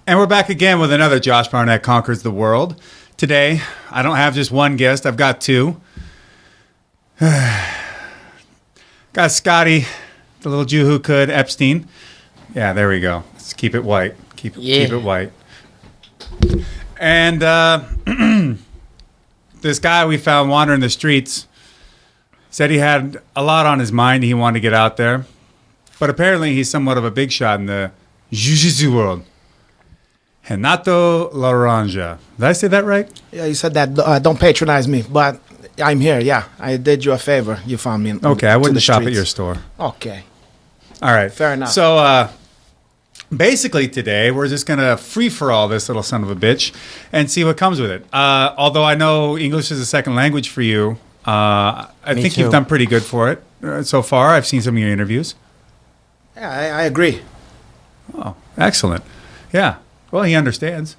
And we're back again with another Josh Barnett Conquers the World. Today, I don't have just one guest. I've got two. Got Scotty, the little Jew who could, Epstein. Yeah, there we go. Let's keep it white. Keep it white. And this guy we found wandering the streets said he had a lot on his mind. He wanted to get out there. But apparently he's somewhat of a big shot in the Jiu-Jitsu world. Renato Laranja. Did I say that right? Yeah, you said that. Don't patronize me, but I'm here. Yeah, I did you a favor. You found me. Okay, I wouldn't shop at your store. Okay. All right. Fair enough. So basically today, we're just going to free-for-all this little son of a bitch and see what comes with it. Although I know English is a second language for you, I think you've done pretty good for it so far. I've seen some of your interviews. Yeah, I agree. Oh, excellent. Yeah. Well, he understands.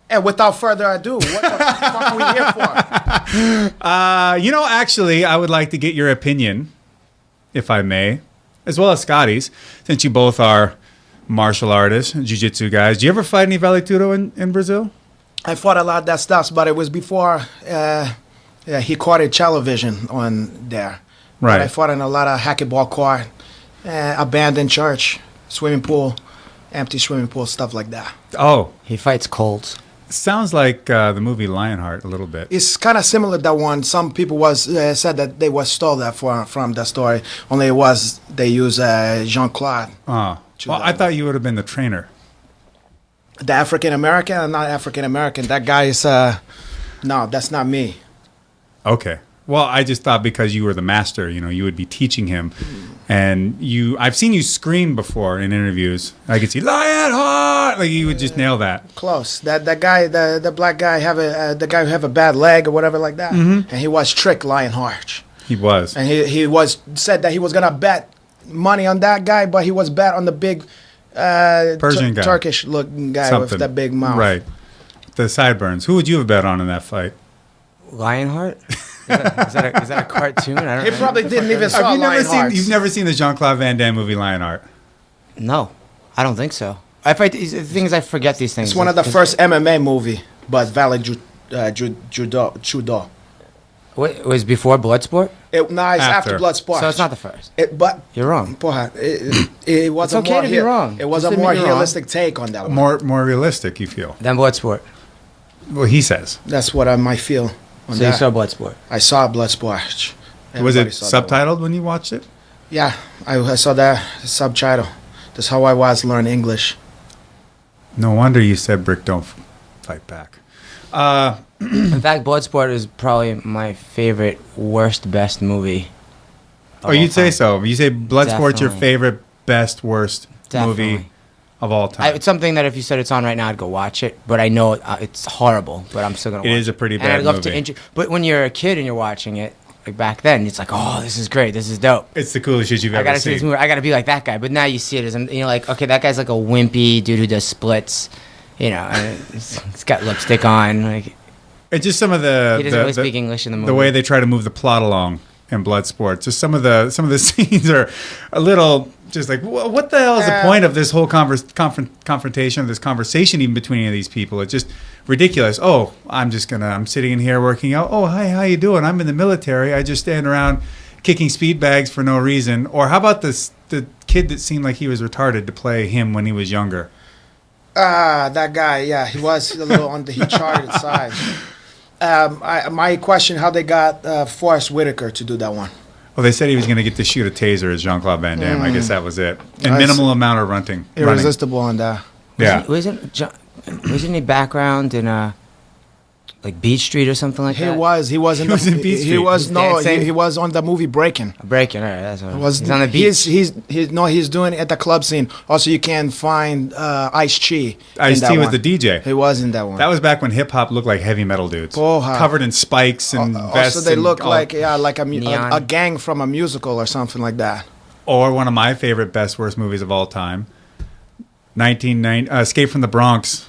And without further ado, what the fuck are we here for? Actually, I would like to get your opinion, if I may, as well as Scotty's, since you both are martial artists, jiu-jitsu guys. Do you ever fight any Vale Tudo in Brazil? I fought a lot of that stuff, but it was before he caught a television on there. Right. But I fought in a lot of hackettball court, abandoned church, swimming pool, empty swimming pool, stuff like that. Oh. He fights colds. Sounds like the movie Lionheart a little bit. It's kind of similar to that one. Some people said that they stole that from the story. Only they use Jean-Claude. Well, I thought you would have been the trainer. The African-American? I'm not African-American. That guy is... no, that's not me. Okay. Well, I just thought because you were the master, you would be teaching him. And I've seen you scream before in interviews. I could see, Lionheart! Like you would just nail that. Close. That guy, the black guy, the guy who have a bad leg or whatever like that. Mm-hmm. And he was tricked Lionheart. He was. And he said that he was going to bet money on that guy, but he was bet on the big Persian guy. Turkish-looking guy with that big mouth. Right. The sideburns. Who would you have bet on in that fight? Lionheart? Is that a cartoon? I don't He probably didn't even saw Lionheart. You've never seen the Jean-Claude Van Damme movie Lionheart? No, I don't think so. The thing is, I forget these things. It's one of the first MMA movie, but Vale Judo. What, was before Bloodsport? It's after Bloodsport. So it's not the first. But you're wrong. It was it's okay to be wrong. It was a more realistic take on that one. More realistic, you feel? Than Bloodsport. Well, he says. That's what I might feel. So you saw Bloodsport? I saw Bloodsport. Was it subtitled when you watched it? Yeah, I saw the subtitle. That's how I was learning English. No wonder you said Brick don't fight back. In fact, Bloodsport is probably my favorite, worst, best movie. Oh, you'd say so. You say Bloodsport's your favorite, best, worst movie of all time. It's something that if you said it's on right now, I'd go watch it. But I know it's horrible, but I'm still going to watch it. It is a pretty bad movie. But when you're a kid and you're watching it, like back then, it's like, oh, this is great. This is dope. It's the coolest shit you've ever seen. See this movie. I got to be like that guy. But now you see it as, you're like, okay, that guy's like a wimpy dude who does splits. And it's got lipstick on. Like, it's just some of the... He doesn't really speak English in the movie. The way they try to move the plot along in Bloodsport. Just some of the scenes are a little... Just like, what the hell is the point of this whole confrontation, this conversation even between any of these people? It's just ridiculous. Oh, I'm sitting in here working out. Oh, hi, how you doing? I'm in the military. I just stand around kicking speed bags for no reason. Or how about the kid that seemed like he was retarded to play him when he was younger? That guy, yeah, he was a little on the retarded side. My question, how they got Forrest Whitaker to do that one? Well, they said he was going to get to shoot a taser as Jean-Claude Van Damme. I guess that was it. And minimal amount of running. Irresistible on that. Yeah. Wasn't any background in like Beach Street or something like that? He was in Beach Street. He was on the movie Breaking. Breaking, all right. That's what he's on the beach. He's doing it at the club scene. Also, you can find Ice-T. Ice-T was the DJ. He was in that one. That was back when hip hop looked like heavy metal dudes, covered in spikes and vests. Also, they look like a gang from a musical or something like that. Or one of my favorite best worst movies of all time, 1990 Escape from the Bronx.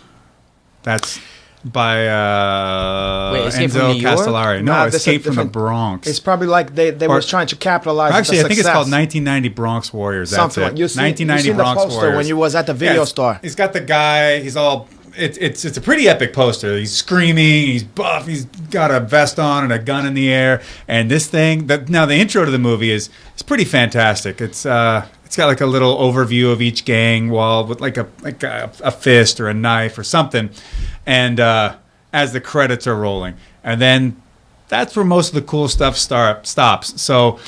by Wait, Escape from Enzo New York? Castellari. No, Nah, this is Escape from the different- Bronx. It's probably like they Or- was trying to capitalize. Actually, the I think it's success. called 1990 Bronx Warriors. That's Something it. like you seen, 1990 you seen Bronx the poster Warriors. when you was at the video store. He's got the guy. He's all. It's a pretty epic poster. He's screaming. He's buff. He's got a vest on and a gun in the air. And this thing. Now the intro to the movie is pretty fantastic. It's got like a little overview of each gang wall with like a fist or a knife or something. And as the credits are rolling, and then that's where most of the cool stuff stops. So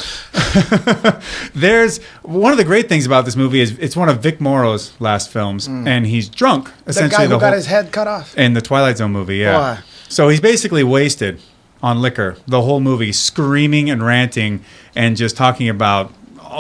there's one of the great things about this movie is it's one of Vic Morrow's last films, and he's drunk. The Essentially, guy who got his head cut off. in the Twilight Zone movie, yeah. Boy. So he's basically wasted on liquor the whole movie, screaming and ranting and just talking about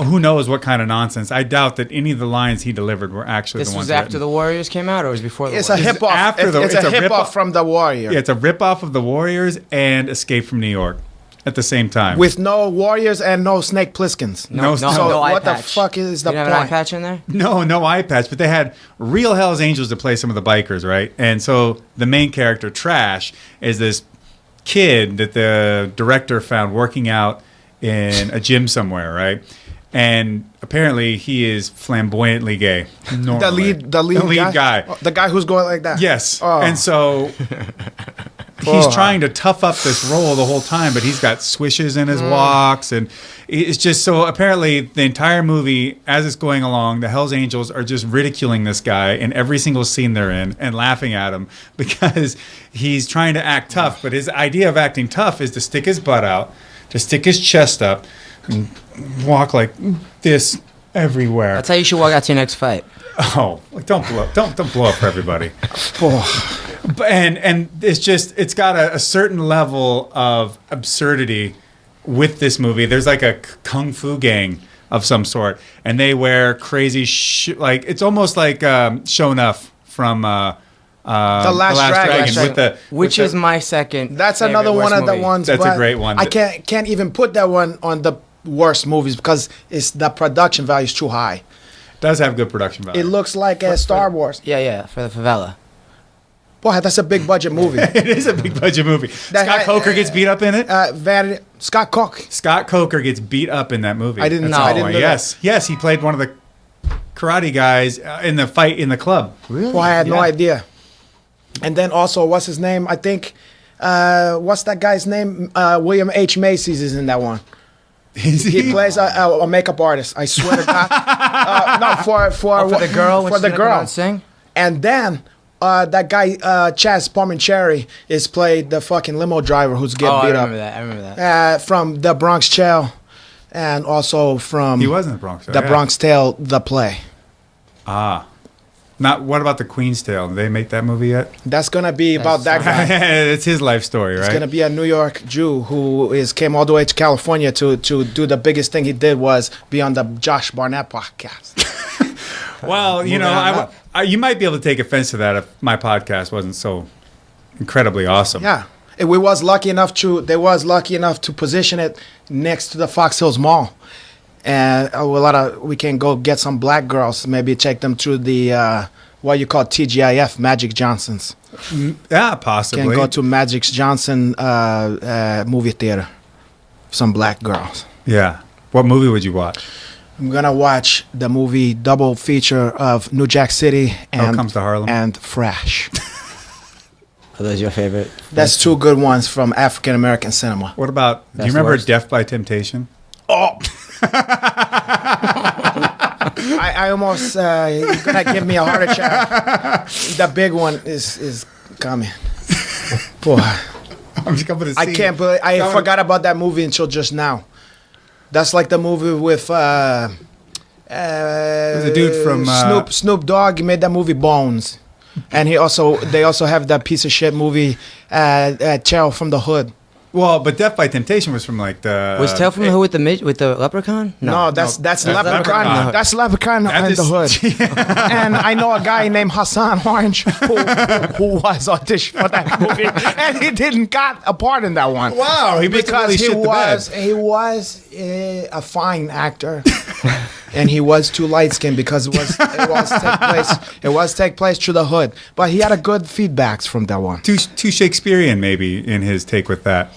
who knows what kind of nonsense. I doubt that any of the lines he delivered were actually This the ones was after written. the Warriors came out, or was before the It's a Warriors? hip off. after the- It's it's a a hip rip-off. off from the Warrior. Yeah, it's a rip-off of the Warriors and Escape from New York at the same time. With no Warriors and no Snake Plisskens. No, So no eye what the patch. fuck is the You didn't have an eye point? patch in there? No eye patch, but they had real Hell's Angels to play some of the bikers, right? And so the main character, Trash, is this kid that the director found working out in a gym somewhere, right? And apparently he is flamboyantly gay. Normally. The lead guy. Oh, the guy who's going like that. Yes. Oh. And so he's trying to tough up this role the whole time, but he's got swishes in his walks. And it's just so apparently the entire movie, as it's going along, the Hells Angels are just ridiculing this guy in every single scene they're in and laughing at him because he's trying to act tough. But his idea of acting tough is to stick his butt out, to stick his chest up, and walk like this everywhere. That's how you should walk out to your next fight. Oh, like don't blow up for everybody. Oh. And it's got a certain level of absurdity with this movie. There's like a kung fu gang of some sort, and they wear crazy like it's almost like Shonuff from The Last Dragon. with the Which with is the, my second. That's favorite another one worst of the movie. ones. That's a but great one. I can't even put that one on the worst movies because it's the production value is too high. does have good production value. It looks like a Star Wars. Yeah, for the favela. Boy, that's a big budget movie. It is a big budget movie. Scott Coker gets beat up in it. Scott Cook. Scott Coker gets beat up in that movie. I didn't That's know. all I didn't know yes, he played one of the karate guys in the fight in the club. Really? Boy, I had no Yeah. idea. And then also, what's his name? I think, what's that guy's name? William H. Macy's is in that one. He plays a makeup artist. I swear to God. No, for the girl. when For she's the gonna come out girl. and sing. And then that guy Chaz Palminteri is played the fucking limo driver who's getting I beat remember up. that. I remember that. From the Bronx Tale, and also from He was in the Bronx. the Bronx Tale, the play. Ah. Not what about the Queen's Tale? Did they make that movie yet? That's gonna be about that guy. It's his life story, right? It's gonna be a New York Jew who came all the way to California to do the biggest thing he did was be on the Josh Barnett podcast. Well, you know, Moving on you might be able to take offense to that if my podcast wasn't so incredibly awesome. Yeah, they was lucky enough to position it next to the Fox Hills Mall, and we can go get some black girls. Maybe take them to the what you call TGIF, Magic Johnson's. Yeah, possibly. Can go to Magic Johnson movie theater. Some black girls. Yeah. What movie would you watch? I'm gonna watch the movie double feature of New Jack City and Comes to Harlem. and Fresh. Are those your favorite? That's two good ones from African American cinema. What about, do you That's the remember worst. Death by Temptation? Oh. I almost you're gonna give me a heart attack. The big one is coming. Boy, I'm just coming to see I can't believe I forgot about that movie until just now. That's like the movie with There's a dude from Snoop Dogg. He made that movie Bones, and they also have that piece of shit movie Cheryl from the Hood. Well, but Death by Temptation was from like the. Was Tale from the Hood with the leprechaun? No, that's Leprechaun. Leprechaun. That's Leprechaun That in the is- Hood. And I know a guy named Hassan Orange who was auditioned for that movie, and he didn't got a part in that one. Wow, he must have Because really shit the bed. he was a fine actor, And he was too light skinned because it was take place through the hood. But he had a good feedbacks from that one. Too Shakespearean, maybe, in his take with that.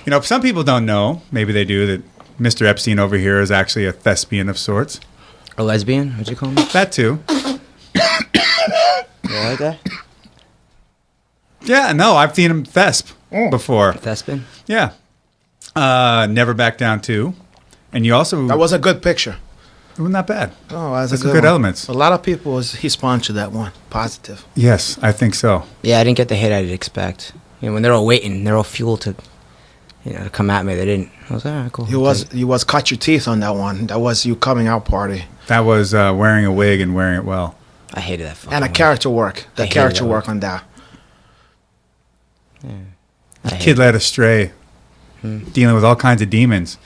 You know, some people don't know, maybe they do, that Mr. Epstein over here is actually a thespian of sorts. A lesbian? What'd you call me? That too. You like that? Yeah, no, I've seen him thesp before. Thespin? Yeah. Never Back Down 2. And you also... That was a good picture. It was not bad. Oh, that's There's a some good good one. elements. A lot of people he sponsored that one. Positive. Yes, I think so. Yeah, I didn't get the hit I'd expect. You know, when they're all waiting, they're all fueled to, you know, to come at me. They didn't. I was like, all right, cool. You was cut your teeth on that one. That was you coming out party. That was wearing a wig and wearing it well. I hated that fucking And a one. character work. The I hated character that work one. on that. I hated Kid led astray, dealing with all kinds of demons.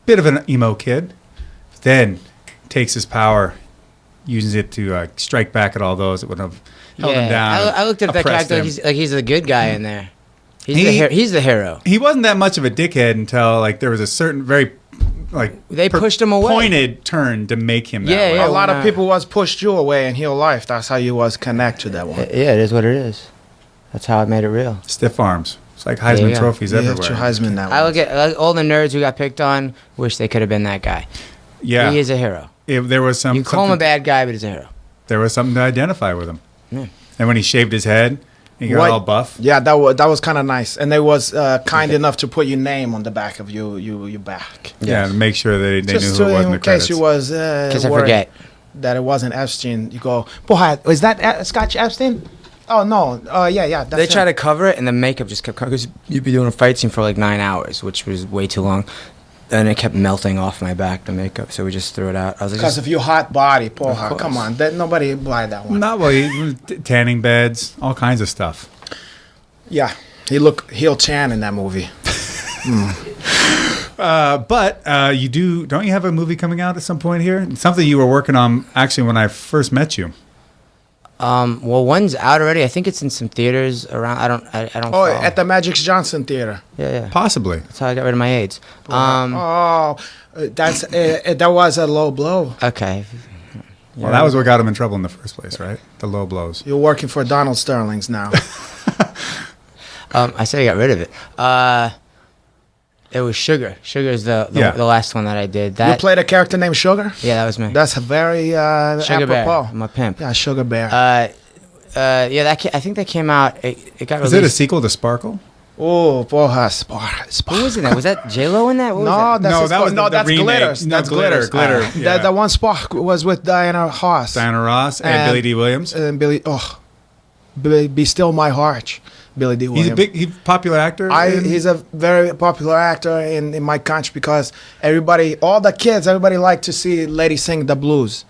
Bit of an emo kid. Then takes his power, uses it to strike back at all those that would have held him down. I looked at that oppressed character him. he's a good guy in there. He's the hero. He wasn't that much of a dickhead until like there was a certain very They pushed him away. pointed turn to make him that Yeah, way. yeah. A lot when of people was pushed you away in your life. That's how you was connect to that one. Yeah, it is what it is. That's how I made it real. Stiff arms. It's like There you Heisman go. trophies You everywhere. hit your Heisman that I one. look at like, all the nerds who got picked on. Wish they could have been that guy. Yeah, He is a hero. there was some. You call him a something- bad guy, but he's a hero. There was something to identify with him. Yeah. And when he shaved his head, he got What- all buff. Yeah, that was kind of nice, and they was kind enough to put your name on the back of your back. Yeah, to make sure that they Just knew who it was in in the case credits. you was Because I worried forget. that it wasn't Epstein. You go, boy, is that Scott Epstein? Oh no, yeah. That's They him. try to cover it, and the makeup just kept covering. Because you'd be doing a fight scene for like 9 hours, which was way too long. And it kept melting off my back, the makeup. So we just threw it out. I was like, Because just, of your hot body, porra. course. Come on, nobody buy that one. Not well, tanning beds, all kinds of stuff. Yeah, he looked heel Chan in that movie. But don't you have a movie coming out at some point here? Something you were working on actually when I first met you. well, one's out already. I think it's in some theaters around. I don't. Oh, follow. at the Magic Johnson Theater. Yeah. Possibly. That's how I got rid of my AIDS. That was a low blow. Okay. Well, that was what got him in trouble in the first place, right? The low blows. You're working for Donald Sterling's now. I said I got rid of it. It was Sugar. Sugar is the last one that I did. You That played a character named Sugar? yeah, that was me. That's a very Sugar Bear. apropos. I'm a pimp. Yeah, Sugar Bear. Yeah, I think that came out. It got Is released. it a sequel to Sparkle? Oh, porra, Who was in that? Was that J Lo in that? What was No, that? that's No, his- that was the that's remake. Glitters. No, That's Glitter, Glitters. Glitter, yeah. The one Spark was with Diana Ross. Diana Ross and And- Billy D. Williams. And Billy. Oh, Be Still My Heart. Billy D. Williams. He's a popular actor. He's a very popular actor in my country because all the kids, everybody liked to see Lady sing the blues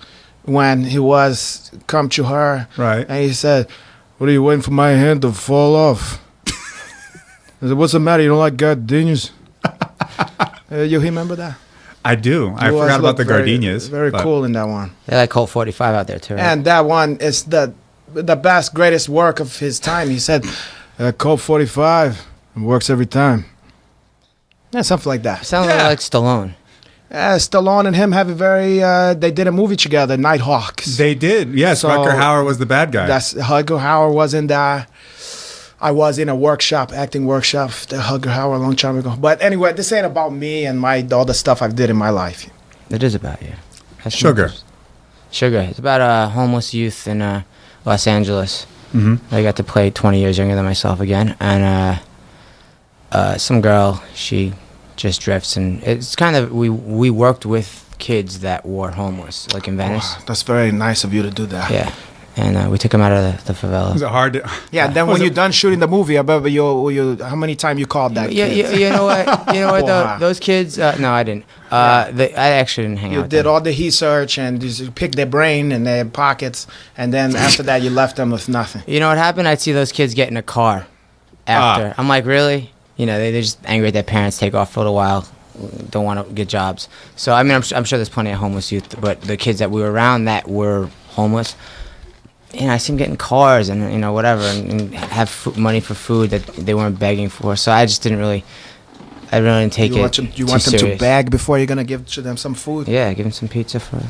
when he was come to her. Right. And he said, "What are you waiting for my hand to fall off?" I said, "What's the matter? You don't like gardenias?" You remember that? I do. I He was forgot about the looked very- gardenias. Very but- cool in that one. They like Colt 45 out there too. Right? And that one is the best, greatest work of his time. He said, Colt 45 works every time. Yeah, something like that. Sounds Yeah. like Stallone. Stallone and him have a very. They did a movie together, Nighthawks. They did. Yes, So- Rutger Hauer was the bad guy. That's Hugger Hauer was in there. I was in a workshop, acting workshop, the Hugger Hauer a long time ago. But anyway, this ain't about me and all the stuff I've did in my life. It is about you. That's Sugar. Sugar. It's about a homeless youth in Los Angeles. hmm I got to play 20 years younger than myself again, and some girl, she just drifts, and it's kind of we worked with kids that were homeless, like in Venice. Oh, that's very nice of you to do that. Yeah, and we took them out of the Was favela. it hard to? Yeah, then when you're done shooting the movie, I bet you how many times you called that Yeah, kid? you know what? You know what? Wow. Those kids. No, I didn't. I actually didn't hang out. You with did them. all the research and you picked their brain and their pockets, and then after that you left them with nothing. You know what happened? I'd see those kids get in a car after. I'm like, really? You know, they're just angry at their parents, take off for a little while, don't want to get jobs. So, I mean, I'm sure there's plenty of homeless youth, but the kids that we were around that were homeless, you know, I see them getting cars and, you know, whatever, and have money for food that they weren't begging for. So I just didn't really I really didn't take You it. want them, too them to serious. beg before you're gonna give to them some food. Yeah, give them some pizza for.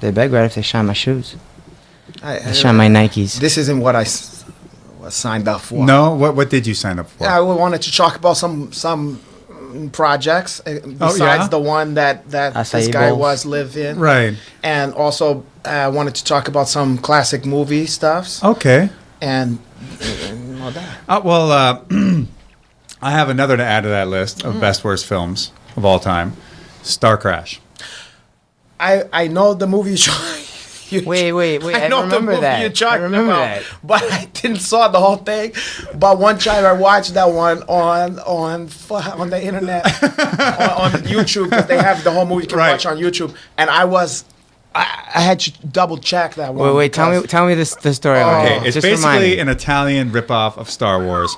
They beg right if they shine my shoes. I They shine my Nikes. This isn't what I was signed up for. No, what did you sign up for? Yeah, I wanted to talk about some projects besides the one that this Acai guy bowls. was living. Right. And also, I wanted to talk about some classic movie stuffs Okay. and all that. I have another to add to that list of best worst films of all time. Star Crash. I know the movie. Wait. I know the remember movie that. you're talking I remember about, that. but I didn't saw the whole thing. But one time I watched that one on the internet on YouTube because they have the whole movie you can Right. watch on YouTube, and I had to double check that one. Wait. Tell me the story. Oh. Okay, it's Just remind basically me. an Italian ripoff of Star Wars,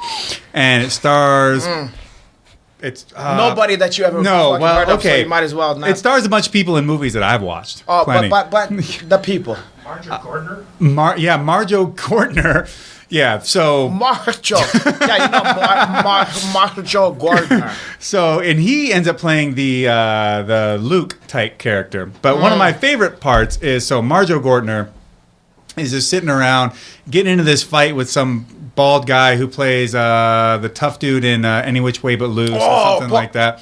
and it stars. It's Nobody that you ever No, fucking well, heard of, so okay. you might as well not. It stars a bunch of people in movies that I've watched. Oh, Plenty. but the people. Marjo Gortner. Yeah, so Marjo. Yeah, you know Marjo Gardner. and he ends up playing the Luke type character. But one of my favorite parts is Marjo Gortner is just sitting around getting into this fight with some bald guy who plays the tough dude in Any Which Way But Loose or something like that.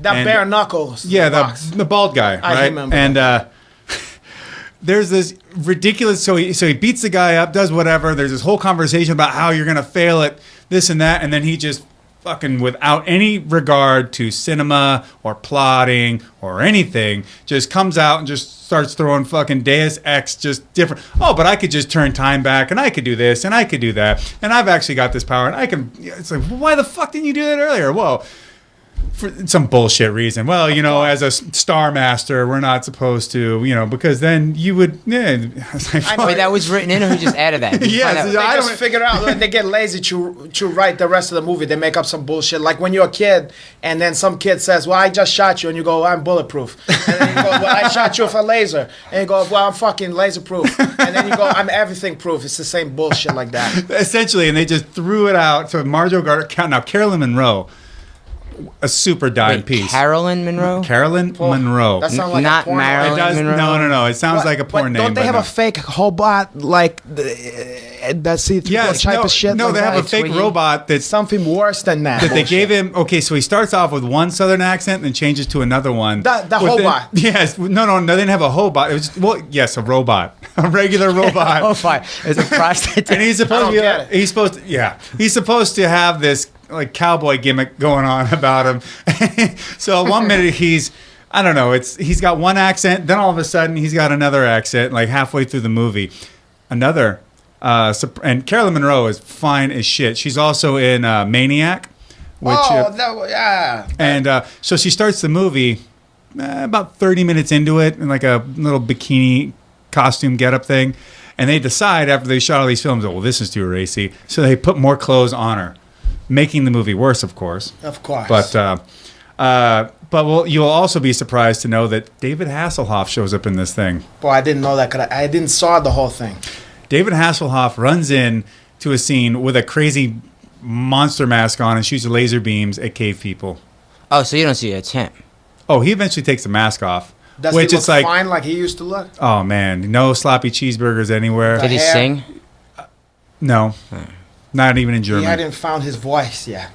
That And- bare knuckles. Yeah, box. the bald guy, I right? remember And there's this ridiculous. So he beats the guy up, does whatever. There's this whole conversation about how you're gonna fail at this and that, and then he just fucking, without any regard to cinema or plotting or anything, just comes out and just starts throwing fucking Deus Ex, just different. Oh, but I could just turn time back, and I could do this, and I could do that, and I've actually got this power, and I can. It's like, why the fuck didn't you do that earlier? Whoa. For some bullshit reason. Well, as a star master, we're not supposed to, because then you would. Yeah. Wait, that was written in, or who just added that? Did you Yes, find out? They I just don't- figure out when they get lazy to write the rest of the movie. They make up some bullshit. Like when you're a kid, and then some kid says, "Well, I just shot you," and you go, "I'm bulletproof," and then you go, "Well, I shot you with a laser," and you go, "Well, I'm fucking laser proof," and then you go, "I'm everything proof." It's the same bullshit like that. Essentially, and they just threw it out. So Marjo Gardner, now Carolyn Monroe, a super dime Wait, piece. Carolyn Monroe? Carolyn Monroe. That sounds like Not a porno. Marilyn It does. Monroe? No. It sounds like a porn But name. don't they but have no. a fake robot like that see-through Yes, type no, of shit? no, like they have that? a fake Twiggy? robot that's Something worse than that. that they bullshit. gave him. Okay, so he starts off with one southern accent and then changes to another one. The With Hobot. Yes, no, they didn't have a Hobot. It was yes, a robot, a regular robot. Oh, fine. It's a prostitute. And he's supposed I to be, don't get it. he's supposed to have this like cowboy gimmick going on about him. So one minute he's he's got one accent, then all of a sudden he's got another accent like halfway through the movie. And Carolyn Monroe is fine as shit. She's also in Maniac, which yeah. and so she starts the movie about 30 minutes into it in like a little bikini costume getup thing. And they decide after they shot all these films, well, this is too racy. So they put more clothes on her, making the movie worse, of course. Of course. But you'll also be surprised to know that David Hasselhoff shows up in this thing. Boy, I didn't know that. 'Cause I didn't saw the whole thing. David Hasselhoff runs in to a scene with a crazy monster mask on and shoots laser beams at cave people. Oh, so you don't see it's him. Oh, he eventually takes the mask off. Does which he it's look like, fine like he used to look? oh man, no sloppy cheeseburgers anywhere. Did he hair. sing? No, not even in He German. hadn't found his voice yet.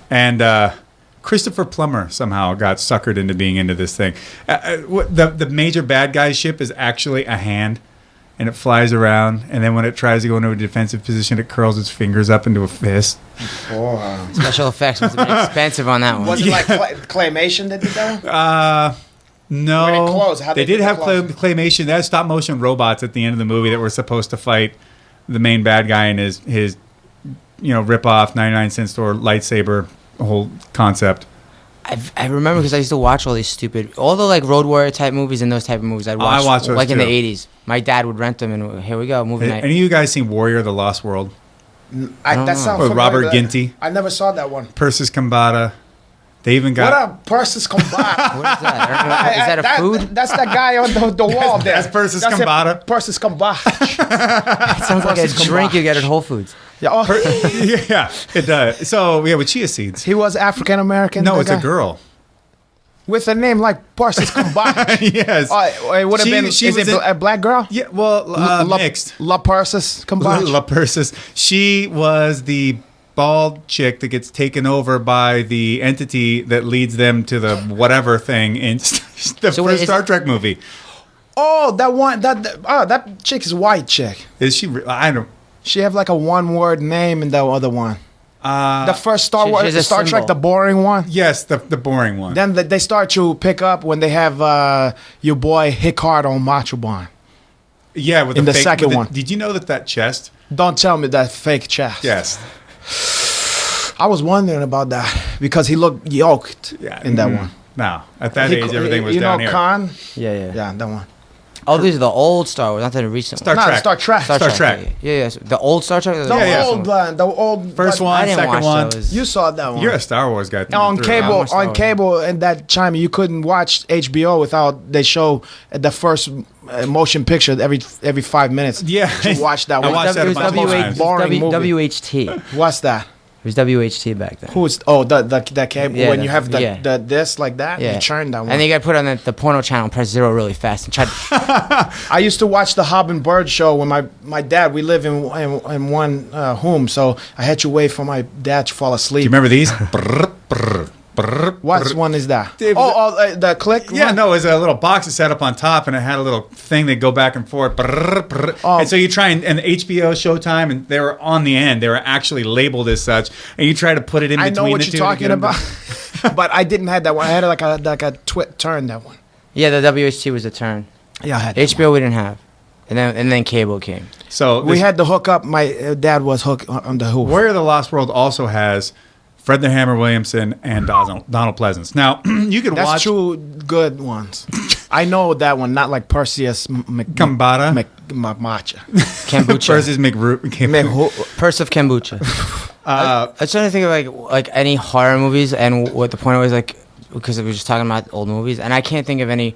And Christopher Plummer somehow got suckered into being into this thing. The major bad guy's ship is actually a hand, and it flies around. And then when it tries to go into a defensive position, it curls its fingers up into a fist. Oh, Special effects must have been expensive on that one. was it like claymation that did that one? No, When it closed, how'd they they did do have the closing? claymation. They had stop motion robots at the end of the movie that were supposed to fight the main bad guy and his rip off 99-cent store lightsaber whole concept. I remember because I used to watch all the like Road Warrior type movies and those type of movies. I'd watch I watched those like in too. the 80s. My dad would rent them, and here we go, movie night. Any of you guys seen Warrior: The Lost World? don't That know. sounds With familiar, Robert but Ginty. I never saw that one. Persis Kambata, They even got. What a Persis Combata. What is that? I don't know. Is that a food? That's the guy on the wall there. That's Persis Combata. Persis Combata. It sounds like a Persis drink you Combata. get at Whole Foods. Yeah, Yeah, it does. So yeah, with chia seeds. he was African American. No, the it's a guy? girl. With a name like Persis Combata. Yes. It would have been. She Is was it in- a black girl? Yeah. Well, mixed. La Persis Combata. La Persis. She was the bald chick that gets taken over by the entity that leads them to the whatever thing in the So wait, first is Star it- Trek movie. Oh, that one. That chick is white chick. Is she? I don't. She have like a one-word name in that other one. The first Star She Wars, has a Star Trek, symbol. the boring one. Yes, the boring one. Then they start to pick up when they have your boy Hicard on Macho Bond. Yeah, with in the fake- second with one. Did you know that chest? Don't tell me that fake chest. Yes. I was wondering about that because he looked yoked Yeah. in that one. No, at that age, everything was you down know, here. Khan. Yeah. Yeah, that one. Oh, these are the old Star Wars, not the recent Star ones. Trek. Star Trek. Star Trek. Yeah. The old Star Trek. Or The Yeah. old one. The old First but one, I didn't second watch one. those. You saw that one. You're a Star Wars guy. through on and through. cable, watched Star on Wars. cable, in that time you couldn't watch HBO without they show the first motion picture every 5 minutes. Yeah. to watch that I one. watched that a bunch of times. Boring movie. WHT. It What's that? was WHT back then. Who's the cable Yeah, when you have the yeah. this like that? Yeah. You churn that one. And then you got to put on the porno channel and press 0 really fast and try to. I used to watch the Hob and Bird show when my dad. We live in one home, so I had to wait for my dad to fall Do asleep. you remember these? Brr, brr, brr, What brr. one is that? Dave, The click. Yeah, one? no, it was a little box that set up on top, and it had a little thing that go back and forth. Brr, brr. Oh. And so you try and HBO, Showtime, and they were on the end. They were actually labeled as such, and you try to put it in I between know what the you're two to talking get 'em to- about, but I didn't have that one. I had like a turn that one. Yeah, the WHT was a turn. Yeah, I had that HBO we didn't have. And then cable came. So one. We had the hookup. My dad was hooked on the hook. Warrior of the Lost World also has Fred the Hammer Williamson and Donald Pleasance. Now you could That's watch two good ones. I know that one, not like Perseus Kambata Macha. Kombucha. versus McRoot. Purse of kombucha. I was trying to think of like any horror movies and what the point was like because we were just talking about old movies and I can't think of any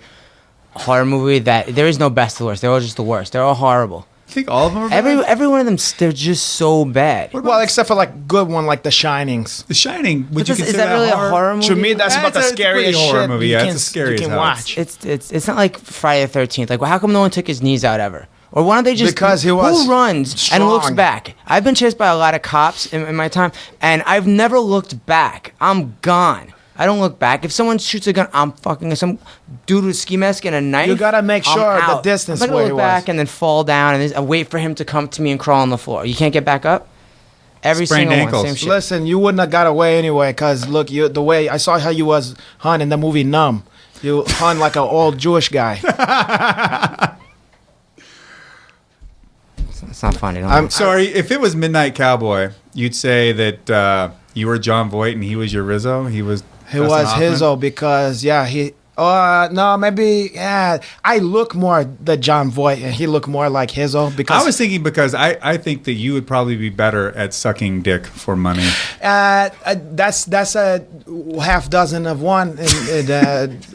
horror movie that there is no best or worst. They're all just the worst. They're all horrible. You think all of them are bad? Every one of them they're just so bad. Well, except for like good one like The Shinings. The Shining. Would But you is consider that really a horror movie? To me, that's about the It's a pretty scariest horror shit movie. you Yeah, can, it's scary you as can hell. watch. It's not like Friday the 13th. Like, well, how come no one took his knees out ever? Or why don't they just Because he was who runs and looks strong. back? I've been chased by a lot of cops in my time, and I've never looked back. I'm gone. I don't look back. If someone shoots a gun, I'm fucking some dude with a ski mask and a knife. You gotta make I'm sure the out. distance I'm not where gonna he look back was. and then fall down and wait for him to come to me and crawl on the floor. You can't get back up. Every Sprained single ankles. one, same shit. Listen, you wouldn't have got away anyway, cause look, the way I saw how you was hun in the movie Numb. You hun like an old Jewish guy. It's not funny. Don't I'm Sorry, if it was Midnight Cowboy, you'd say that you were John Voight and he was your Rizzo. He was. He Dustin was Hoffman? Hizzo because he. No, maybe I look more the John Voight and he looked more like Hizzo because I was thinking because I think that you would probably be better at sucking dick for money. that's a half dozen of one and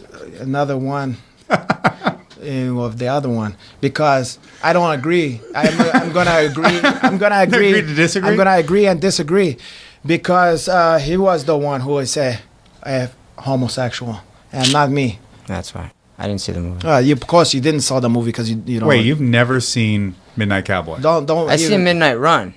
another one of the other one because I don't agree. I'm gonna agree. I'm gonna agree. Agree to disagree? I'm gonna agree and disagree because he was the one who would say homosexual and not me. That's why I didn't see the movie. Of course, you didn't saw the movie because you don't. Wait, you've never seen Midnight Cowboy? don't. I see Midnight Run.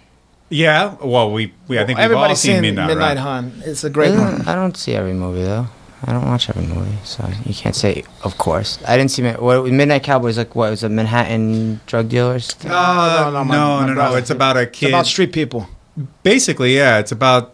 Yeah. Well, I think we've all Everybody's seen seen Midnight Run. Hun. It's a great one. I don't see every movie though. I don't watch every movie, so you can't say. Of course, I didn't see Midnight Cowboys. Like what was it? Manhattan drug dealers. No, No. brother. It's about a kid. It's about street people. Basically, yeah. It's about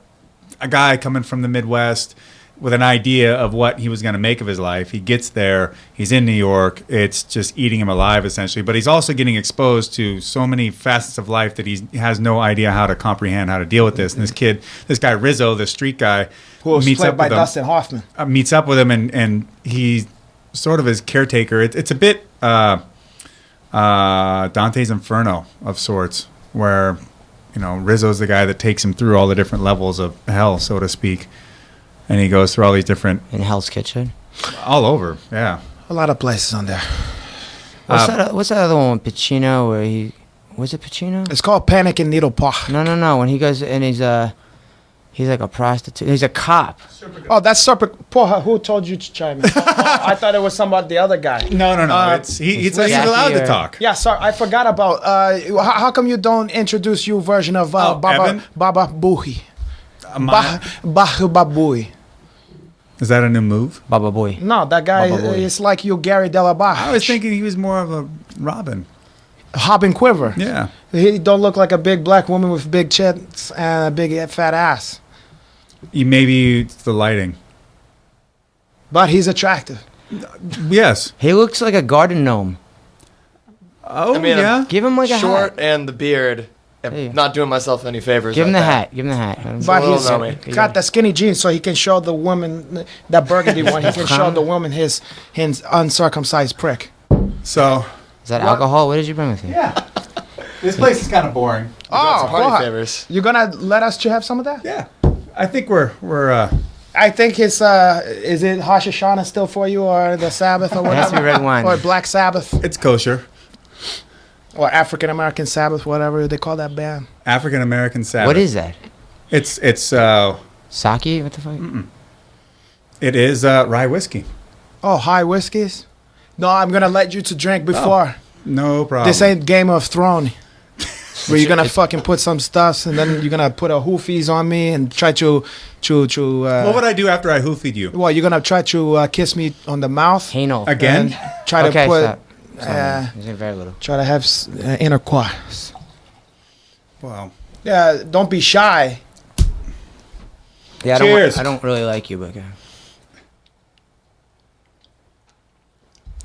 a guy coming from the Midwest with an idea of what he was going to make of his life. He gets there. He's in New York. It's just eating him alive, essentially. But he's also getting exposed to so many facets of life that he has no idea how to comprehend, how to deal with this. And this guy Rizzo, the street guy, Who was meets played up by with him. Dustin Hoffman. Meets up with him, and he's sort of his caretaker. It's a bit Dante's Inferno of sorts, where Rizzo's the guy that takes him through all the different levels of hell, so to speak. and he goes through all these different, In Hell's Kitchen. all over. Yeah. A lot of places on there. What's that other one with Pacino where he... Was it Pacino? It's called Panic in Needle Park. No. When he goes and he's like a prostitute. He's a cop. Oh, that's super. Porra, who told you to chime in? I thought it was somebody, the other guy. No. He's allowed to talk. Yeah, sorry, I forgot about. How come you don't introduce your version of Evan? Baba Booey? My- Babui. Is that a new move? Baba Boy. No, that guy Baba Booey. is like you, Gary Delabar. I was thinking he was more of a Robin. Hobbin Quiver. Yeah. He don't look like a big black woman with big chins and a big fat ass. Maybe it's the lighting. But he's attractive. Yes. He looks like a garden gnome. Oh, I mean, yeah. Give him like a Short hat. and the beard. Hey. I'm not doing myself any favors. Give him like the that. hat. Give him the hat. But little he's dummy. got the skinny jeans so he can show the woman, that burgundy one, he can show the woman his uncircumcised prick. So, Is that alcohol? What did you bring with you? yeah. This place is kind of boring. Got some party porra. favors. You gonna let us to have some of that? Yeah. I think we're I think it's is it Rosh Hashanah still for you, or the Sabbath, or It has to be whatever, red wine. or Black Sabbath, it's kosher. or African American Sabbath, whatever they call that band. African American Sabbath. What is that? It's Sake? What the fuck? it is rye whiskey. Oh, high whiskeys. No, I'm gonna let you to drink before. No problem. This ain't Game of Thrones. Where you're gonna fucking put some stuffs and then you're gonna put a hoofies on me and try to What would I do after I hoofied you? well, you're gonna try to kiss me on the mouth Anal. Again? and try Okay, to put stop. He's in very little. try to have intercourse. Wow. Yeah, don't be shy. Yeah, Cheers. I don't really like you, but okay.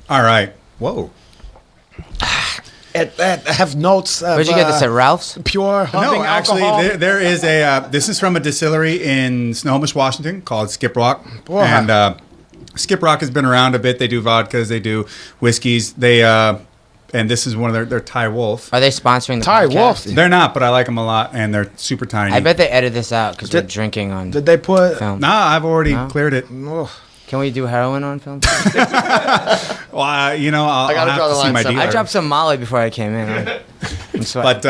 All right. Whoa. I have notes. Of, Where'd you get this at Ralph's? Pure humping No, actually, alcohol. there is a. This is from a distillery in Snohomish, Washington, called Skip Rock, Boy. and Skip Rock has been around a bit. They do vodkas, they do whiskeys. They and this is one of their Thai Wolf. Are they sponsoring the Thai podcast? Wolf. They're not, but I like them a lot, and they're super tiny. I bet they edit this out because we're Did- drinking on Did they put? film. Nah, I've already No? cleared it. Oh, Can we do heroin on film? Well, I'll gotta have draw to the see line my somewhere. dealer. I dropped some Molly before I came in. I'm sweating.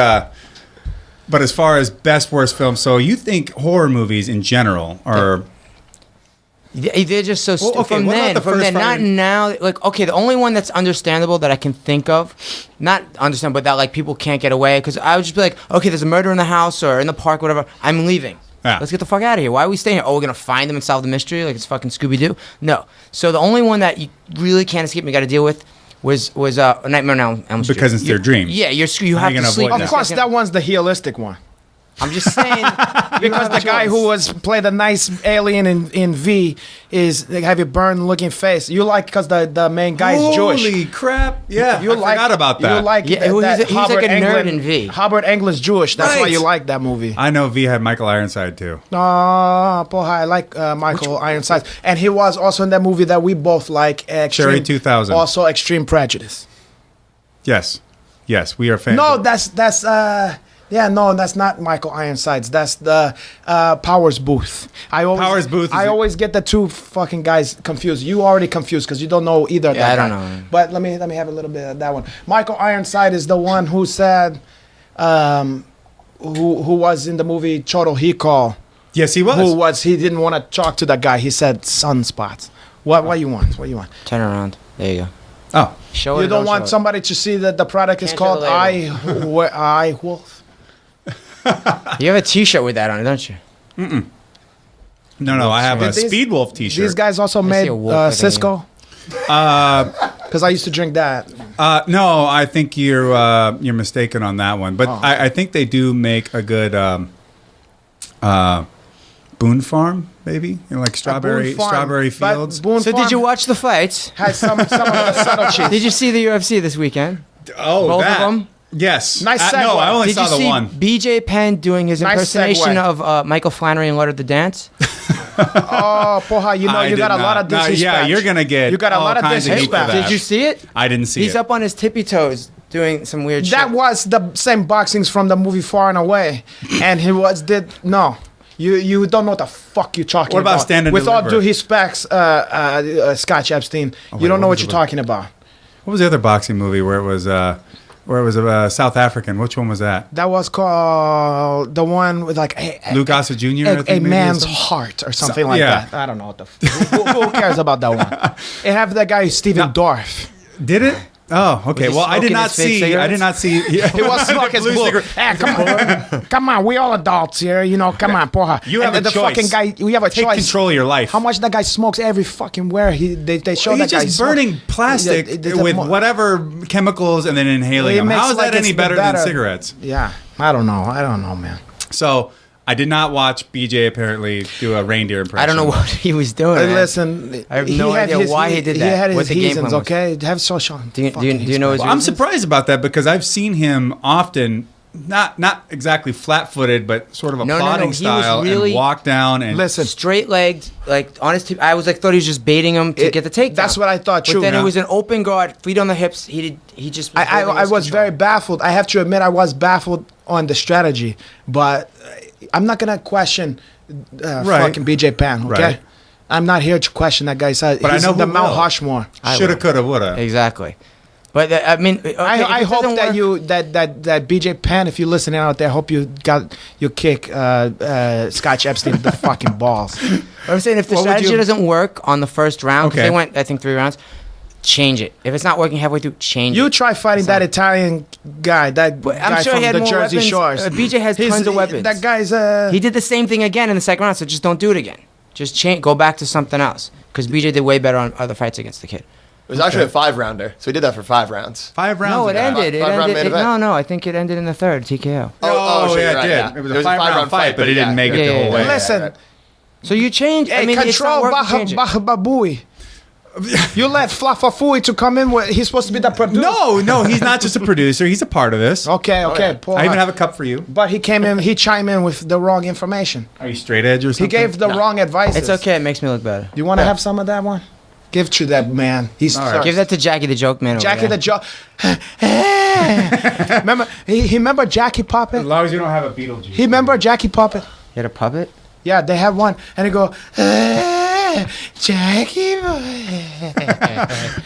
But as far as best worst films, so you think horror movies in general are They're just so Well, okay, what about the from first then, not Friday? now. Like, okay, the only one that's understandable that I can think of, not understand, but that like people can't get away, because I would just be like, okay, there's a murder in the house or in the park, whatever. I'm leaving. Yeah. Let's get the fuck out of here. Why are we staying here? Oh, we're gonna find them and solve the mystery like it's fucking Scooby Doo. No. So the only one that you really can't escape, and you got to deal with, was Nightmare on Elm Street. Because it's their dream. Yeah, you How have you to gonna sleep. avoid of course, that one's the realistic one. I'm just saying Because the guy who was played a nice alien in V is they have a burn looking face. You like because the main guy is Jewish. Holy crap! Yeah, You I forgot about that. You like Yeah, he's like Robert a nerd Englund- in V. Robert Englund's Jewish. That's why Right. you like that movie. I know V had Michael Ironside too. Porra, I like Michael Ironside, and he was also in that movie that we both like. Cherry 2000. Also, Extreme Prejudice. Yes, we are fans. No, of- that's that's not Michael Ironsides. That's the Powers Booth. Powers Booth is I the- always get the two fucking guys confused. You already confused because you don't know either. of Yeah, that I don't guy. know. But let me have a little bit of that one. Michael Ironside is the one who said, who was in the movie Total Recall. yes, he was. He didn't want to talk to that guy. He said sunspots. What you want? What you want? Turn around. There you go. Oh, Show it. You or don't show want it. somebody to see that the product is Can't show called the label. I Wolf. You have a T-shirt with that on it, don't you? no, I have a These- Speed Wolf T-shirt. These guys also see made a wolf like a- Cisco. Because I used to drink that. No, I think you're mistaken on that one. But I think they do make a good Boone Farm, maybe, like strawberry Boone Farm. strawberry But fields. Boone So Farm did you watch the fights? has some of the subtleties. Did you see the UFC this weekend? Oh, both of that. them? Yes. Nice No, segue. I only Did saw you the see one. BJ Penn doing his Nice impersonation segue. of Michael Flannery in Lord of the Dance? Oh, porra, you know I you did got a not. lot of No, disrespect. yeah, you're gonna get You got a all lot of kinds of heat for disrespect. that. Did you see it? I didn't see He's it. up on his tippy toes doing some weird That shit. was the same boxings from the movie Far and Away, and he did no. You don't know what the fuck you're talking What about about. Stand and With all Deliver? due respects, Scott Epstein, Oh, you wait, don't know what what was you're it? talking about. What was the other boxing movie where it was a South African? Which one was that? That was called the one with like Lou Gossett Jr. I a think maybe, or man's something? heart or something like yeah. that. I don't know what the who cares about that one. It have that guy Steven Dorff. Did it? Oh, okay. he Well, I did smoking not his fake see. I cigarettes? did not see. Yeah. He was smoking Blue blue. cigarette. Hey, come on, we all adults here, you know. Come on, porra. You have and a the choice. fucking guy. We have a Take choice. control of your life. How much that guy smokes every fucking where they show He's that guy just smoke. burning plastic with whatever chemicals and then inhaling It them. makes How is like that any it's the better than better- cigarettes? Yeah, I don't know, man. So I did not watch BJ apparently do a reindeer impression. I don't know what he was doing. man. Listen, I have no idea why he did He that. had What his the game reasons, plan was. okay? Have social. Do you know his Well, I'm reasons? surprised about that because I've seen him often, not exactly flat-footed, but sort of a No, no, no, plodding he was style really- and walk down and Listen, Straight legged, like honest. I was like, thought he was just baiting him to get the takedown. that's what I thought, But too, then man. it was an open guard, feet on the hips. He just. Was holding I his was control. very baffled. I have to admit, I was baffled on the strategy, but I'm not gonna question Right. fucking BJ Penn. Okay, Right. I'm not here to question that guy's. But I He's know the who Mount will. Rushmore. shoulda, coulda, woulda. Exactly. But I mean, okay, I if it hope doesn't that work- you that BJ Penn, if you're listening out there, I hope you got your kick Scott Epstein in the fucking balls. I'm saying if the What would strategy you- doesn't work on the first round, because Okay. they went, I think, 3 rounds, change it. If it's not working halfway through, change You it. try fighting that Italian guy, that But I'm guy sure from he had the more Jersey weapons. Shores. BJ has tons of weapons. That guy's He did the same thing again in the second round, so just don't do it again. Just change, go back to something else. Because BJ did way better on other fights against the kid. It was actually a 5-rounder, so he did that for 5 rounds. 5 rounds. No, of it that. ended. It Five-round ended. main event. No, I think it ended in the third TKO. Oh, shit, yeah, you're it right, did. yeah. It was a 5-round fight, but he didn't make it yeah, the whole yeah, way. yeah. Listen, So you change. hey, I mean, it's not control working, change it. Babui. You let Flafafui to come in. He's supposed to be the producer. No, he's not just a producer. He's a part of this. Okay. yeah. Poor I even guy. have a cup for you. But he came in. He chimed in with the wrong information. Are you straight edge or something? He gave the wrong advice. It's okay. It makes me look better. You want to have some of that one? Give to that man. He's right. Give that to Jackie the Joke Man. over Jackie there. the Joke. Remember? He remember Jackie As Puppet. long as you don't have a Beetlejuice. He remember Jackie Puppet. You had a puppet? Yeah, they have one, and they go, Jackie.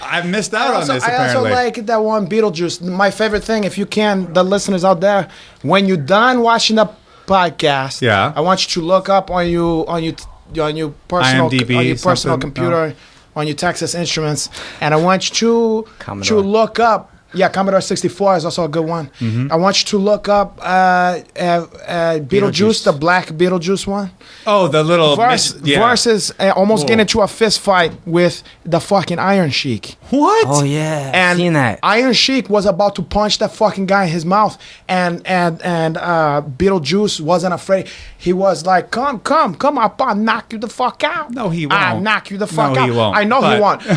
I've missed out on this, I also apparently. like that one Beetlejuice. My favorite thing, if you can, the listeners out there, when you're done watching the podcast, Yeah. I want you to look up on your personal IMDb, on your personal something, computer, on your Texas Instruments, and I want you to Commodore. look up. Yeah, Commodore 64 is also a good one. I want you to look up Beetlejuice, the black Beetlejuice one. Oh, the little... Versus almost Whoa. getting into a fist fight with the fucking Iron Sheik. What? Oh yeah. And Seen that. Iron Sheik was about to punch that fucking guy in his mouth, and Beetlejuice wasn't afraid. He was like, "Come, I'll knock you the fuck out." No, he I'll won't. knock you the fuck No, out. he won't. I know he But- won't.